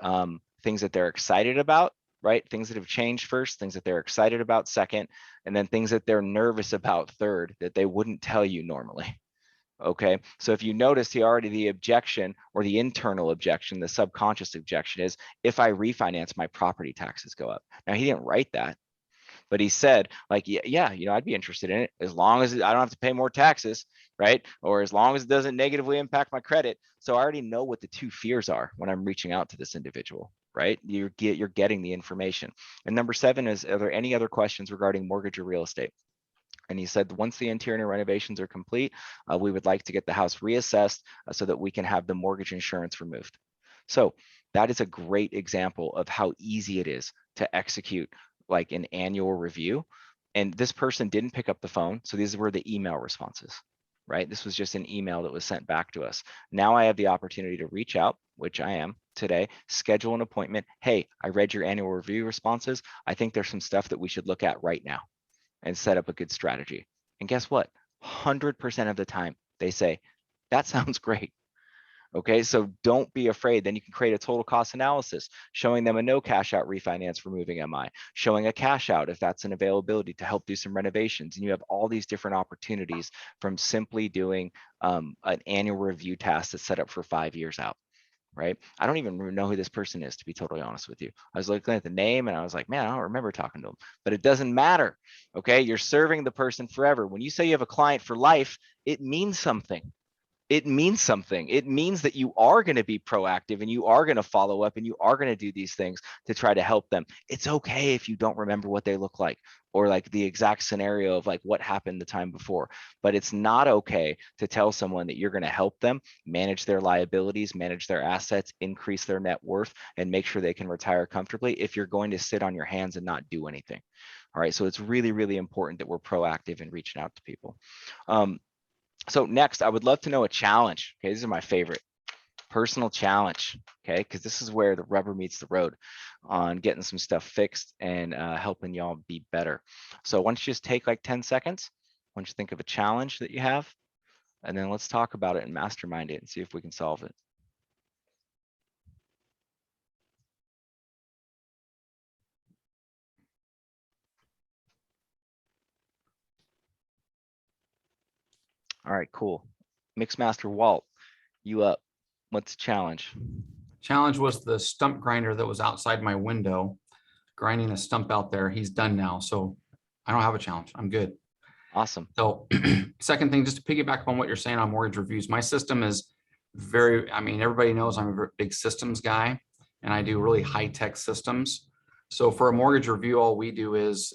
things that they're excited about, right? Things that have changed first, things that they're excited about second, and then things that they're nervous about third that they wouldn't tell you normally. Okay, so if you notice, the objection or the internal objection, the subconscious objection is, if I refinance, my property taxes go up. Now, he didn't write that, but he said, like, yeah, I'd be interested in it as long as I don't have to pay more taxes, right? Or as long as it doesn't negatively impact my credit. So I already know what the two fears are when I'm reaching out to this individual, right? You're getting the information. And number 7 is, are there any other questions regarding mortgage or real estate? And he said, once the interior renovations are complete, we would like to get the house reassessed so that we can have the mortgage insurance removed. So that is a great example of how easy it is to execute like an annual review. And this person didn't pick up the phone. So these were the email responses, right? This was just an email that was sent back to us. Now I have the opportunity to reach out, which I am today, schedule an appointment. Hey, I read your annual review responses. I think there's some stuff that we should look at right now, and set up a good strategy. And guess what? 100% of the time they say, that sounds great. Okay, so don't be afraid. Then you can create a total cost analysis, showing them a no cash out refinance, removing MI, showing a cash out if that's an availability to help do some renovations. And you have all these different opportunities from simply doing an annual review task that's set up for 5 years out. Right? I don't even know who this person is, to be totally honest with you. I was looking at the name and I was like, man, I don't remember talking to him, but it doesn't matter. Okay. You're serving the person forever. When you say you have a client for life, it means something. It means something. It means that you are going to be proactive and you are going to follow up and you are going to do these things to try to help them. It's okay if you don't remember what they look like or like the exact scenario of like what happened the time before, but it's not okay to tell someone that you're going to help them manage their liabilities, manage their assets, increase their net worth, and make sure they can retire comfortably if you're going to sit on your hands and not do anything. All right. So it's really, really important that we're proactive in reaching out to people. So next, I would love to know a challenge. Okay, these are my favorite. Personal challenge. Okay, because this is where the rubber meets the road on getting some stuff fixed and helping y'all be better. So why don't you just take like 10 seconds? Why don't you think of a challenge that you have? And then let's talk about it and mastermind it and see if we can solve it. All right, cool. Mixmaster Walt, you up. What's the challenge? Challenge was the stump grinder that was outside my window, grinding a stump out there. He's done now. So I don't have a challenge. I'm good. Awesome. So second thing, just to piggyback on what you're saying on mortgage reviews, my system is very, I mean, everybody knows I'm a very big systems guy and I do really high tech systems. So for a mortgage review, all we do is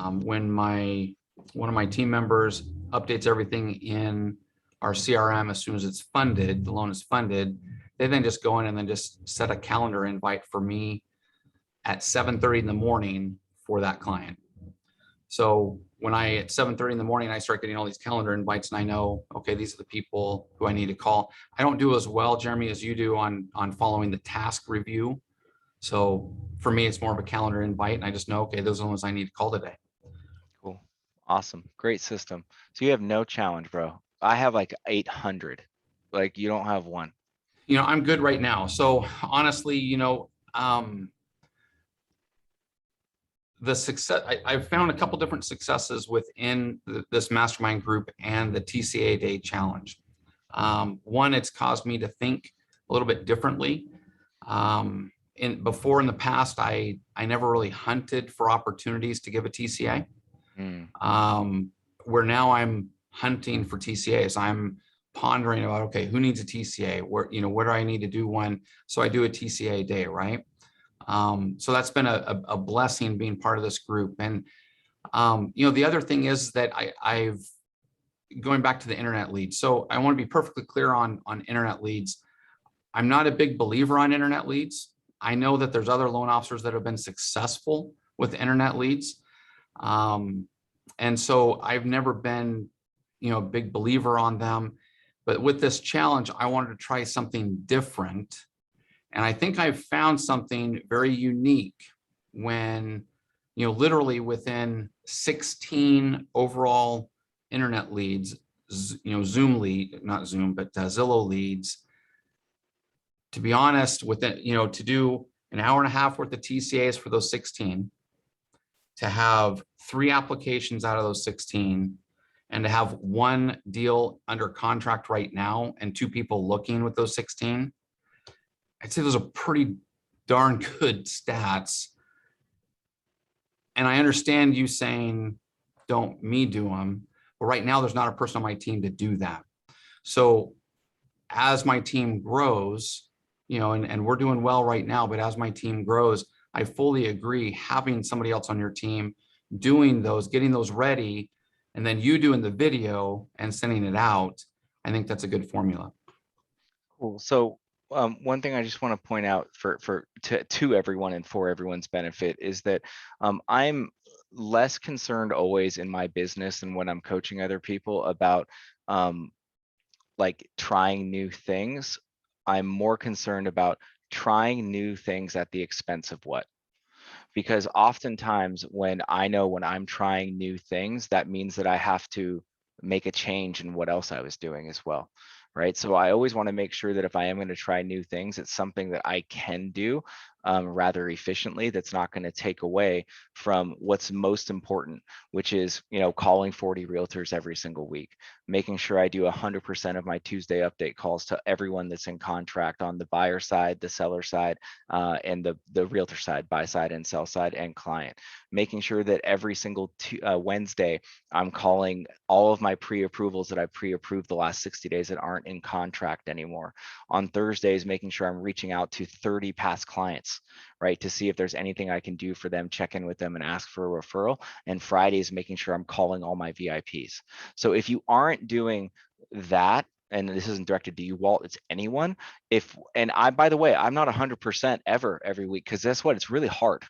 when one of my team members updates everything in our CRM, as soon as it's funded, the loan is funded, they then just go in and then just set a calendar invite for me at 7:30 in the morning for that client. So when at 7:30 in the morning, I start getting all these calendar invites and I know, okay, these are the people who I need to call. I don't do as well, Jeremy, as you do on following the task review. So for me, it's more of a calendar invite and I just know, okay, those are the ones I need to call today. Cool. Awesome. Great system. So you have no challenge, bro. I have like 800. Like you don't have one. I'm good right now. So honestly, the success, I've found a couple different successes within this mastermind group and the TCA Day Challenge. One, it's caused me to think a little bit differently. In the past, I never really hunted for opportunities to give a TCA. Where now I'm hunting for TCAs. I'm pondering about, okay, who needs a TCA? Where do I need to do one? So I do a TCA day, right? So that's been a blessing being part of this group. And the other thing is that I've going back to the internet leads. So I want to be perfectly clear on internet leads. I'm not a big believer on internet leads. I know that there's other loan officers that have been successful with internet leads. And so I've never been, a big believer on them. But with this challenge, I wanted to try something different. And I think I've found something very unique when, literally within 16 overall internet leads, Zoom lead, not Zoom, but Zillow leads. To be honest with it, to do an hour and a half worth of TCAs for those 16, to have 3 applications out of those 16, and to have 1 deal under contract right now and 2 people looking with those 16, I'd say those are pretty darn good stats. And I understand you saying, don't me do them, but right now there's not a person on my team to do that. So as my team grows, and we're doing well right now, but as my team grows, I fully agree, having somebody else on your team doing those, getting those ready, and then you doing the video and sending it out, I think that's a good formula. Cool. So one thing I just want to point out to everyone and for everyone's benefit is that I'm less concerned always in my business and when I'm coaching other people about like trying new things. I'm more concerned about trying new things at the expense of what? Because oftentimes when I'm trying new things, that means that I have to make a change in what else I was doing as well. Right. So I always want to make sure that if I am going to try new things, it's something that I can do rather efficiently, that's not going to take away from what's most important, which is, calling 40 realtors every single week, making sure I do 100% of my Tuesday update calls to everyone that's in contract on the buyer side, the seller side, and the realtor side, buy side and sell side, and client, making sure that every single Wednesday I'm calling all of my pre-approvals that I pre-approved the last 60 days that aren't in contract anymore. On Thursdays, making sure I'm reaching out to 30 past clients, right, to see if there's anything I can do for them, check in with them and ask for a referral. And Fridays, making sure I'm calling all my VIPs. So if you aren't doing that, and this isn't directed to you, Walt, it's anyone. By the way, I'm not 100% ever every week, because that's what, it's really hard.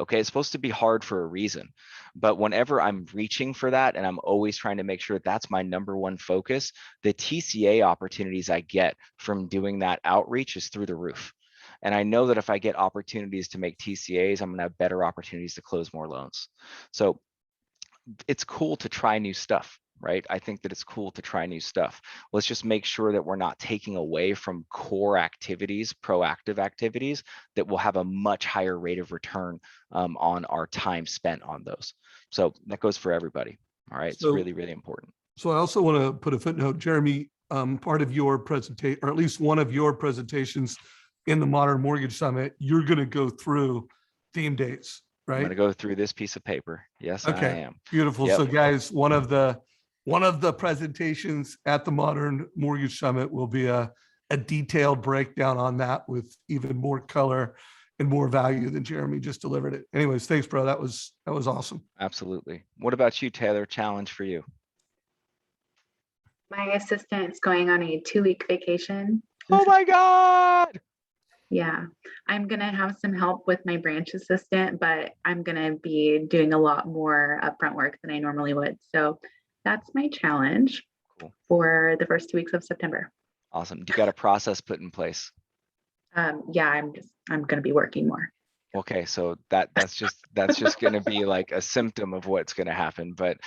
Okay, it's supposed to be hard for a reason. But whenever I'm reaching for that, and I'm always trying to make sure that's my number one focus, the TCA opportunities I get from doing that outreach is through the roof. And I know that if I get opportunities to make TCAs, I'm gonna have better opportunities to close more loans. So it's cool to try new stuff, right? I think that it's cool to try new stuff. Let's just make sure that we're not taking away from core activities, proactive activities that will have a much higher rate of return on our time spent on those. So that goes for everybody. All right. It's really, really important. So I also want to put a footnote, Jeremy, part of your presentation, or at least one of your presentations in the Modern Mortgage Summit, you're going to go through theme dates, right? I'm going to go through this piece of paper. Yes, I am. Beautiful. Yep. So guys, one of the presentations at the Modern Mortgage Summit will be a detailed breakdown on that with even more color and more value than Jeremy just delivered it. Anyways, thanks, bro. That was awesome. Absolutely. What about you, Taylor? Challenge for you? My assistant is going on a 2-week vacation. Oh my God. Yeah, I'm going to have some help with my branch assistant, but I'm going to be doing a lot more upfront work than I normally would. So that's my challenge for the first 2 weeks of September. Awesome. You got a process put in place? Yeah, I'm going to be working more. Okay, so that's just going to be like a symptom of what's going to happen. But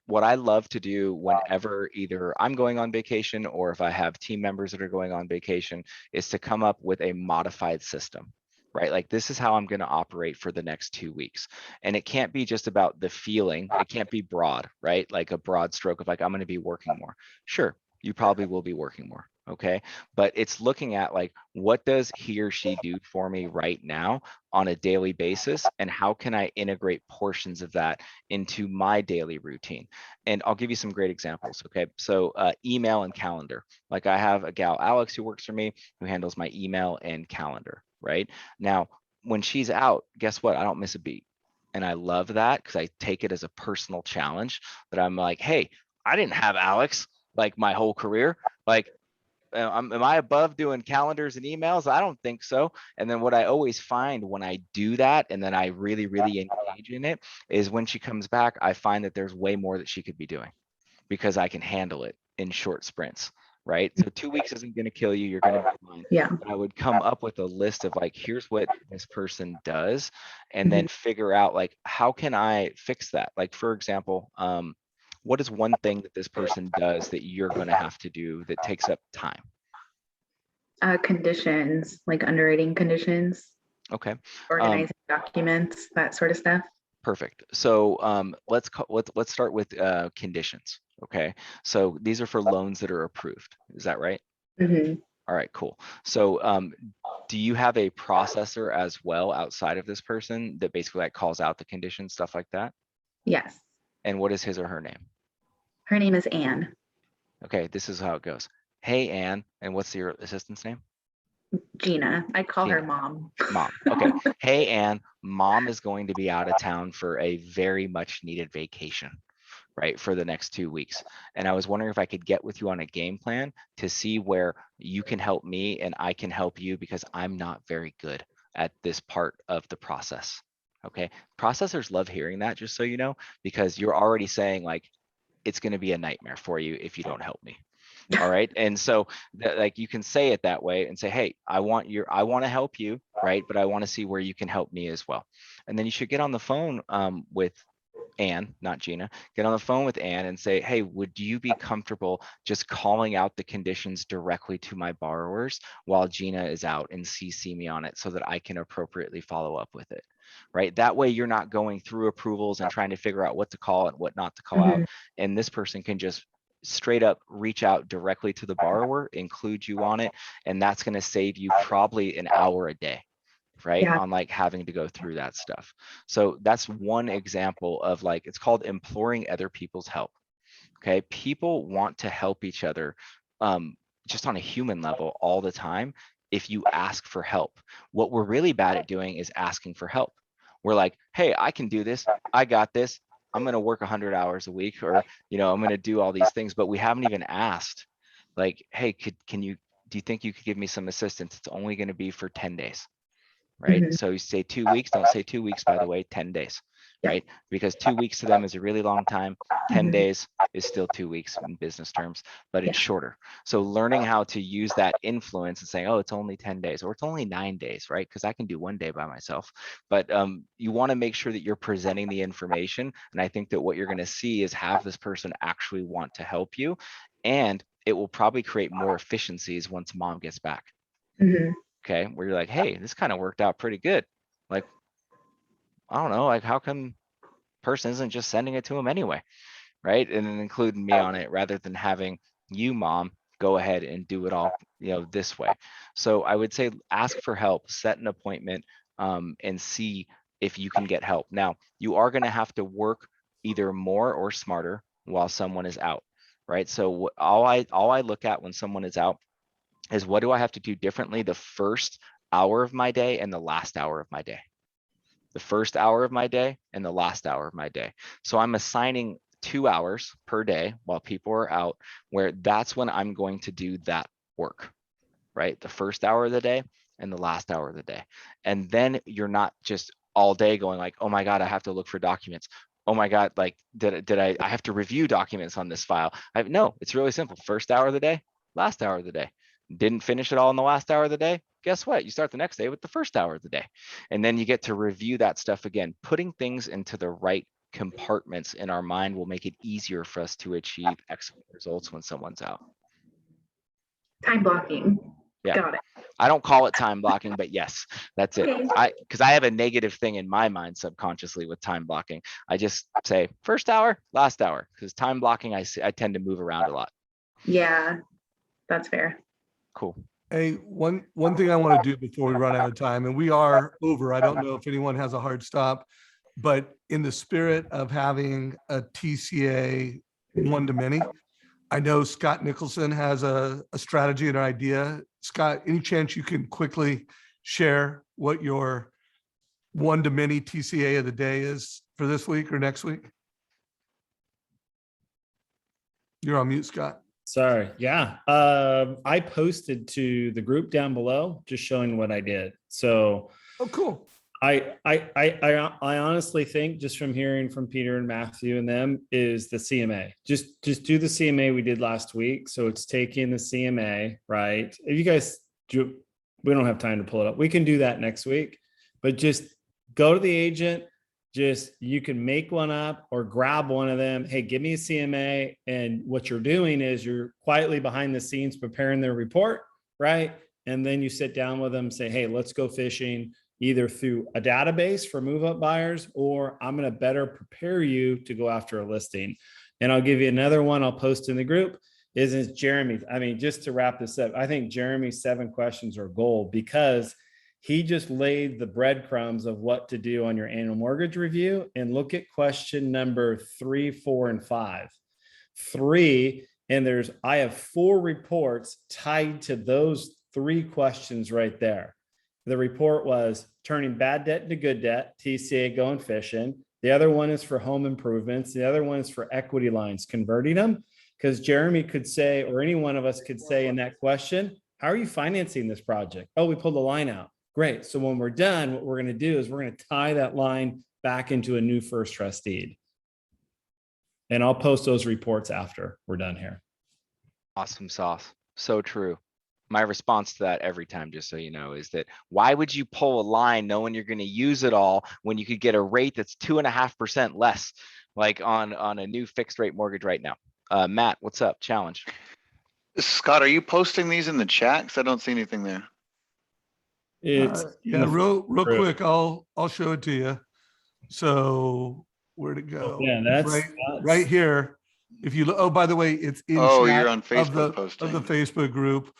what I love to do whenever either I'm going on vacation or if I have team members that are going on vacation is to come up with a modified system, right? Like, this is how I'm going to operate for the next 2 weeks. And it can't be just about the feeling. It can't be broad, right? Like a broad stroke of like, I'm going to be working more. Sure, you probably will be working more. Okay. But it's looking at like, what does he or she do for me right now on a daily basis? And how can I integrate portions of that into my daily routine? And I'll give you some great examples. Okay. So email and calendar. Like, I have a gal, Alex, who works for me, who handles my email and calendar. Right now, when she's out, guess what? I don't miss a beat. And I love that because I take it as a personal challenge that I'm like, hey, I didn't have Alex like my whole career. Like, am I above doing calendars and emails? I don't think so. And then what I always find when I do that, and then I really, really engage in it, is when she comes back, I find that there's way more that she could be doing because I can handle it in short sprints, right? So 2 weeks isn't going to kill you. You're going to be fine. Yeah. But I would come up with a list of like, here's what this person does, and then figure out like, how can I fix that? Like, for example, what is one thing that this person does that you're going to have to do that takes up time? Conditions, like underwriting conditions. Okay. organizing documents, that sort of stuff. Perfect. So let's start with conditions. Okay. So these are for loans that are approved. Is that right? Mhm. All right, cool. So do you have a processor as well outside of this person that basically like calls out the conditions, stuff like that? Yes. And what is his or her name? Her name is Anne. Okay, this is how it goes. Hey, Anne, and what's your assistant's name? Gina. I call her Gina. mom. Mom. Okay. Hey, Anne, mom is going to be out of town for a very much needed vacation, right? For the next 2 weeks. And I was wondering if I could get with you on a game plan to see where you can help me and I can help you, because I'm not very good at this part of the process. Okay. Processors love hearing that, just so you know, because you're already saying like, it's going to be a nightmare for you if you don't help me. All right. And so like you can say it that way and say, hey, I want to help you, right? But I want to see where you can help me as well. And then you should get on the phone with Anne, not Gina, get on the phone with Anne and say, hey, would you be comfortable just calling out the conditions directly to my borrowers while Gina is out, and CC me on it so that I can appropriately follow up with it, right? That way you're not going through approvals and trying to figure out what to call and what not to call out. And this person can just straight up reach out directly to the borrower, include you on it, and that's going to save you probably an hour a day, right? Yeah. On like having to go through that stuff. So that's one example of like, it's called imploring other people's help. Okay. People want to help each other just on a human level all the time if you ask for help. What we're really bad at doing is asking for help. We're like, hey, I can do this. I got this. I'm going to work 100 hours a week, or, you know, I'm going to do all these things, but we haven't even asked like, hey, do you think you could give me some assistance? It's only going to be for 10 days. Right? Mhm. So you say 2 weeks, don't say 2 weeks, by the way, 10 days, Yeah. right? Because 2 weeks to them is a really long time. 10 Mhm. days is still 2 weeks in business terms, but it's Yeah. shorter. So learning how to use that influence and saying, oh, it's only 10 days or it's only 9 days, right? Because I can do 1 day by myself. But you want to make sure that you're presenting the information. And I think that what you're going to see is have this person actually want to help you. And it will probably create more efficiencies once mom gets back. Mhm. Okay, where you're like, hey, this kind of worked out pretty good. Like, I don't know, like how come person isn't just sending it to him anyway, right? And then including me on it rather than having you, mom, go ahead and do it all, you know, this way. So I would say ask for help, set an appointment, and see if you can get help. Now, you are going to have to work either more or smarter while someone is out, right? So all I look at when someone is out is what do I have to do differently the first hour of my day and the last hour of my day. The first hour of my day and the last hour of my day. So I'm assigning 2 hours per day while people are out, where that's when I'm going to do that work, right? The first hour of the day and the last hour of the day. And then you're not just all day going like, oh my God, I have to look for documents. Oh my God, like did I have to review documents on this file? No, it's really simple. First hour of the day, last hour of the day. Didn't finish it all in the last hour of the day. Guess what? You start the next day with the first hour of the day. And then you get to review that stuff again. Putting things into the right compartments in our mind will make it easier for us to achieve excellent results when someone's out. Time blocking. Yeah. Got it. I don't call it time blocking, but yes, that's it. Okay. Because I have a negative thing in my mind subconsciously with time blocking. I just say first hour, last hour, because time blocking, I tend to move around a lot. Yeah, that's fair. Cool. Hey, one thing I want to do before we run out of time, and we are over. I don't know if anyone has a hard stop, but in the spirit of having a TCA one-to-many, I know Scott Nicholson has a strategy and an idea. Scott, any chance you can quickly share what your one-to-many TCA of the day is for this week or next week? You're on mute, Scott. Sorry. Yeah. I posted to the group down below, just showing what I did. So Oh, cool. I honestly think, just from hearing from Peter and Matthew and them, is the CMA. Just do the CMA we did last week. So it's taking the CMA, right? If you guys do, we don't have time to pull it up. We can do that next week, but just go to the agent. Just, you can make one up or grab one of them. Hey, give me a CMA. And what you're doing is you're quietly behind the scenes preparing their report, right? And then you sit down with them, say, hey, let's go fishing. either through a database for move up buyers, or I'm going to better prepare you to go after a listing. And I'll give you another one I'll post in the group is Jeremy. I mean, just to wrap this up, I think Jeremy's 7 questions are gold because he just laid the breadcrumbs of what to do on your annual mortgage review. And look at question number 3, 4, and 5. 3, and I have 4 reports tied to those 3 questions right there. The report was turning bad debt into good debt, TCA going fishing. The other one is for home improvements. The other one is for equity lines, converting them. Because Jeremy could say, or any one of us could say in that question, how are you financing this project? Oh, we pulled the line out. Great. So when we're done, what we're going to do is we're going to tie that line back into a new first trust deed. And I'll post those reports after we're done here. Awesome sauce. So true. My response to that every time, just so you know, is that why would you pull a line knowing you're going to use it all when you could get a rate that's 2.5% less, like on a new fixed rate mortgage right now? Matt, what's up? Challenge. Scott, are you posting these in the chat? 'Cause I don't see anything there. It's Yeah, real quick, I'll show it to you. So where'd it go? Yeah, It's right here. If you look, oh, by the way, it's in Oh, chat you're on of Facebook of the Facebook group.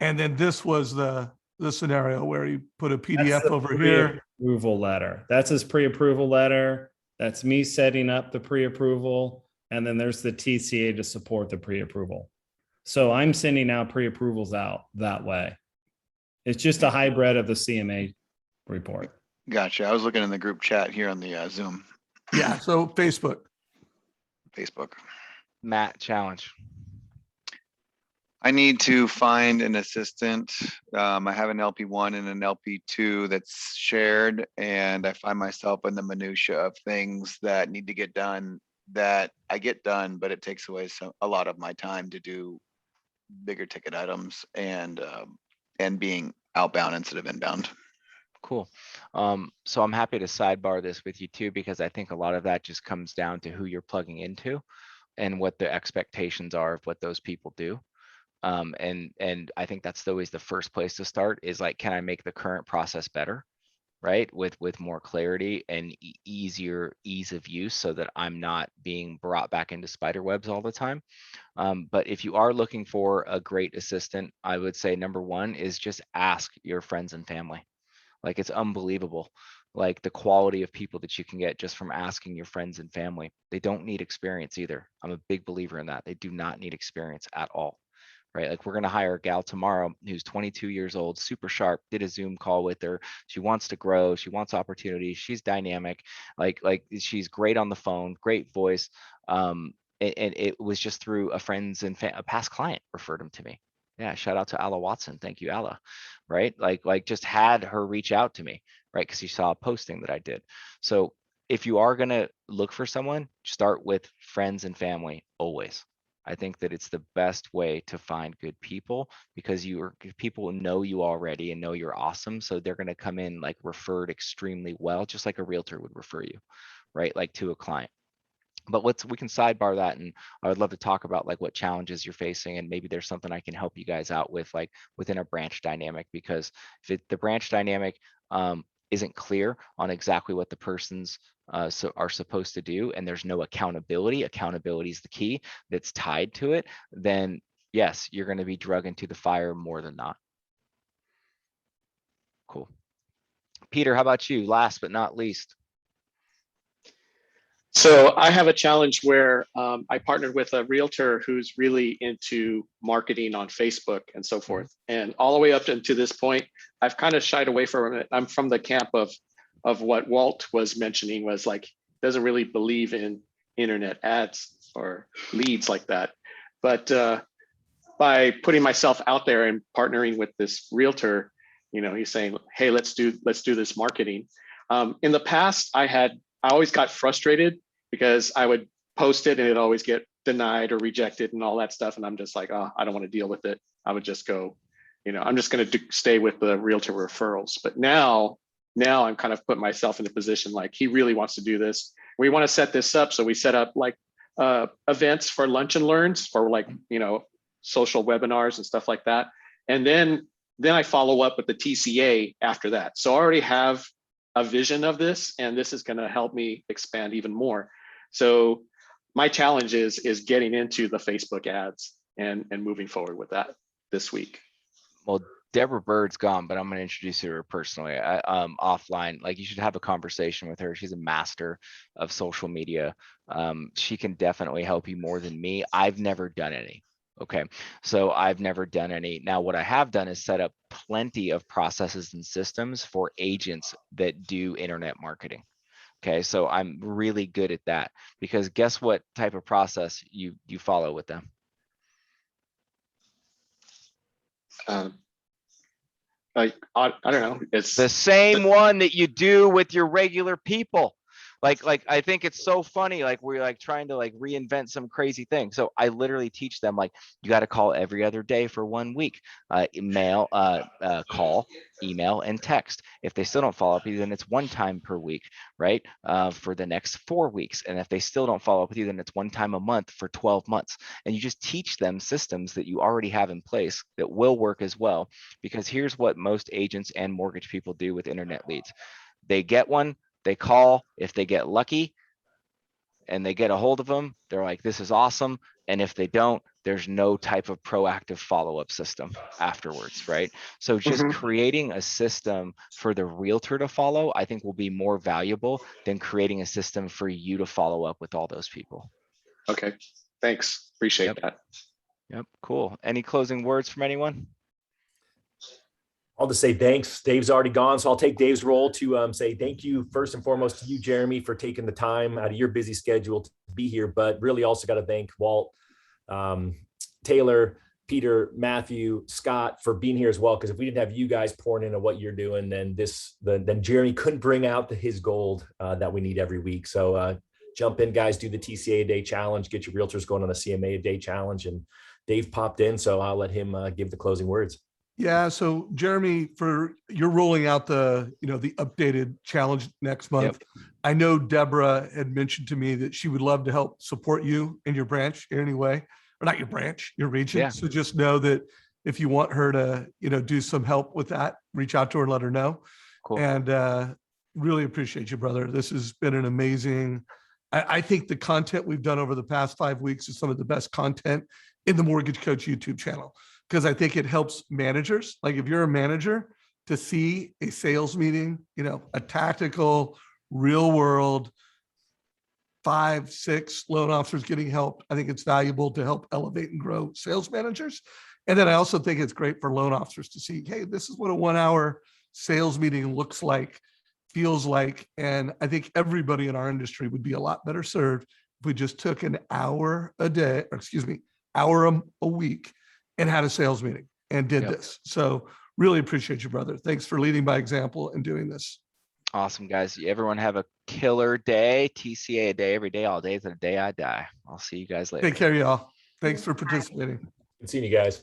And then this was the scenario where you put a PDF over here. Approval letter. That's his pre-approval letter. That's me setting up the pre-approval. And then there's the TCA to support the pre-approval. So I'm sending out pre-approvals out that way. It's just a hybrid of the CMA report. Gotcha. I was looking in the group chat here on the Zoom. Yeah, so Facebook. Matt, challenge. I need to find an assistant. I have an LP1 and an LP2 that's shared, and I find myself in the minutia of things that need to get done that I get done, but it takes away a lot of my time to do bigger ticket items and being outbound instead of inbound. Cool. So I'm happy to sidebar this with you too, because I think a lot of that just comes down to who you're plugging into and what the expectations are of what those people do. And I think that's always the first place to start is like, can I make the current process better? Right, with more clarity and easier ease of use, so that I'm not being brought back into spider webs all the time. But if you are looking for a great assistant, I would say number 1 is just ask your friends and family. Like, it's unbelievable, like the quality of people that you can get just from asking your friends and family. They don't need experience either. I'm a big believer in that. They do not need experience at all. Right? Like, we're going to hire a gal tomorrow who's 22 years old, super sharp, did a Zoom call with her. She wants to grow. She wants opportunities. She's dynamic. Like she's great on the phone, great voice. And it was just through a friends and a past client referred him to me. Yeah. Shout out to Alla Watson. Thank you, Alla. Right. Like just had her reach out to me, right? Cause she saw a posting that I did. So if you are going to look for someone, start with friends and family always. I think that it's the best way to find good people, because people know you already and know you're awesome. So they're going to come in like referred extremely well, just like a realtor would refer you, right? Like to a client. But we can sidebar that, and I would love to talk about like what challenges you're facing, and maybe there's something I can help you guys out with, like within a branch dynamic, because if the branch dynamic isn't clear on exactly what the person's are supposed to do, and there's no accountability is the key that's tied to it, then yes, you're going to be drug into the fire more than not. Cool. Peter, how about you? Last but not least. So I have a challenge where I partnered with a realtor who's really into marketing on Facebook and so forth. And all the way up to this point, I've kind of shied away from it. I'm from the camp of what Walt was mentioning, was like, doesn't really believe in internet ads or leads like that. But by putting myself out there and partnering with this realtor, he's saying, hey, let's do this marketing. In the past, I always got frustrated because I would post it and it'd always get denied or rejected and all that stuff. And I'm just like, oh, I don't want to deal with it. I would just go, I'm just going to stay with the realtor referrals. But now I'm kind of putting myself in the position like, he really wants to do this. We want to set this up. So we set up like events for lunch and learns for like, social webinars and stuff like that. And then then I follow up with the TCA after that. So I already have a vision of this, and this is going to help me expand even more. So my challenge is getting into the Facebook ads and moving forward with that this week. Well, Deborah Bird's gone, but I'm going to introduce her personally, offline. Like, you should have a conversation with her. She's a master of social media. She can definitely help you more than me. I've never done any. Okay, so I've never done any. Now, what I have done is set up plenty of processes and systems for agents that do internet marketing. Okay, so I'm really good at that, because guess what type of process you follow with them? I don't know. It's The same one that you do with your regular people. Like I think it's so funny. Like, we're like trying to like reinvent some crazy thing. So I literally teach them, like, you got to call every other day for 1 week. Call, email, and text. If they still don't follow up with you, then it's 1 time per week, right? For the next 4 weeks. And if they still don't follow up with you, then it's 1 time a month for 12 months. And you just teach them systems that you already have in place that will work as well. Because here's what most agents and mortgage people do with internet leads. They get one, they call. If they get lucky and they get a hold of them, they're like, this is awesome. And if they don't, there's no type of proactive follow-up system afterwards, right? So just creating a system for the realtor to follow, I think, will be more valuable than creating a system for you to follow up with all those people. okay. Thanks. Appreciate that. Yep, cool. Any closing words from anyone? I'll just say thanks. Dave's already gone, so I'll take Dave's role to say thank you first and foremost to you, Jeremy, for taking the time out of your busy schedule to be here. But really also got to thank Walt, Taylor, Peter, Matthew, Scott for being here as well. Because if we didn't have you guys pouring into what you're doing, then then Jeremy couldn't bring out his gold that we need every week. So jump in, guys. Do the TCA a day challenge. Get your realtors going on the CMA a day challenge. And Dave popped in, so I'll let him give the closing words. Yeah. So Jeremy, you're rolling out the updated challenge next month. Yep. I know Deborah had mentioned to me that she would love to help support you in your branch in any way, or not your branch, your region. Yeah. So just know that if you want her to, do some help with that, reach out to her and let her know. Cool. And really appreciate you, brother. This has been an amazing, I think the content we've done over the past 5 weeks is some of the best content in the Mortgage Coach YouTube channel. Because I think it helps managers. Like, if you're a manager, to see a sales meeting, a tactical, real world, 5, 6 loan officers getting help, I think it's valuable to help elevate and grow sales managers. And then I also think it's great for loan officers to see, hey, this is what a 1-hour sales meeting looks like, feels like. And I think everybody in our industry would be a lot better served if we just took an hour a day, or excuse me, hour a week, and had a sales meeting and did this. So really appreciate you, brother. Thanks for leading by example and doing this. Awesome, guys. Everyone have a killer day. TCA a day, every day, all day is the day I die. I'll see you guys later. Take care, y'all. Thanks for participating. Good seeing you guys.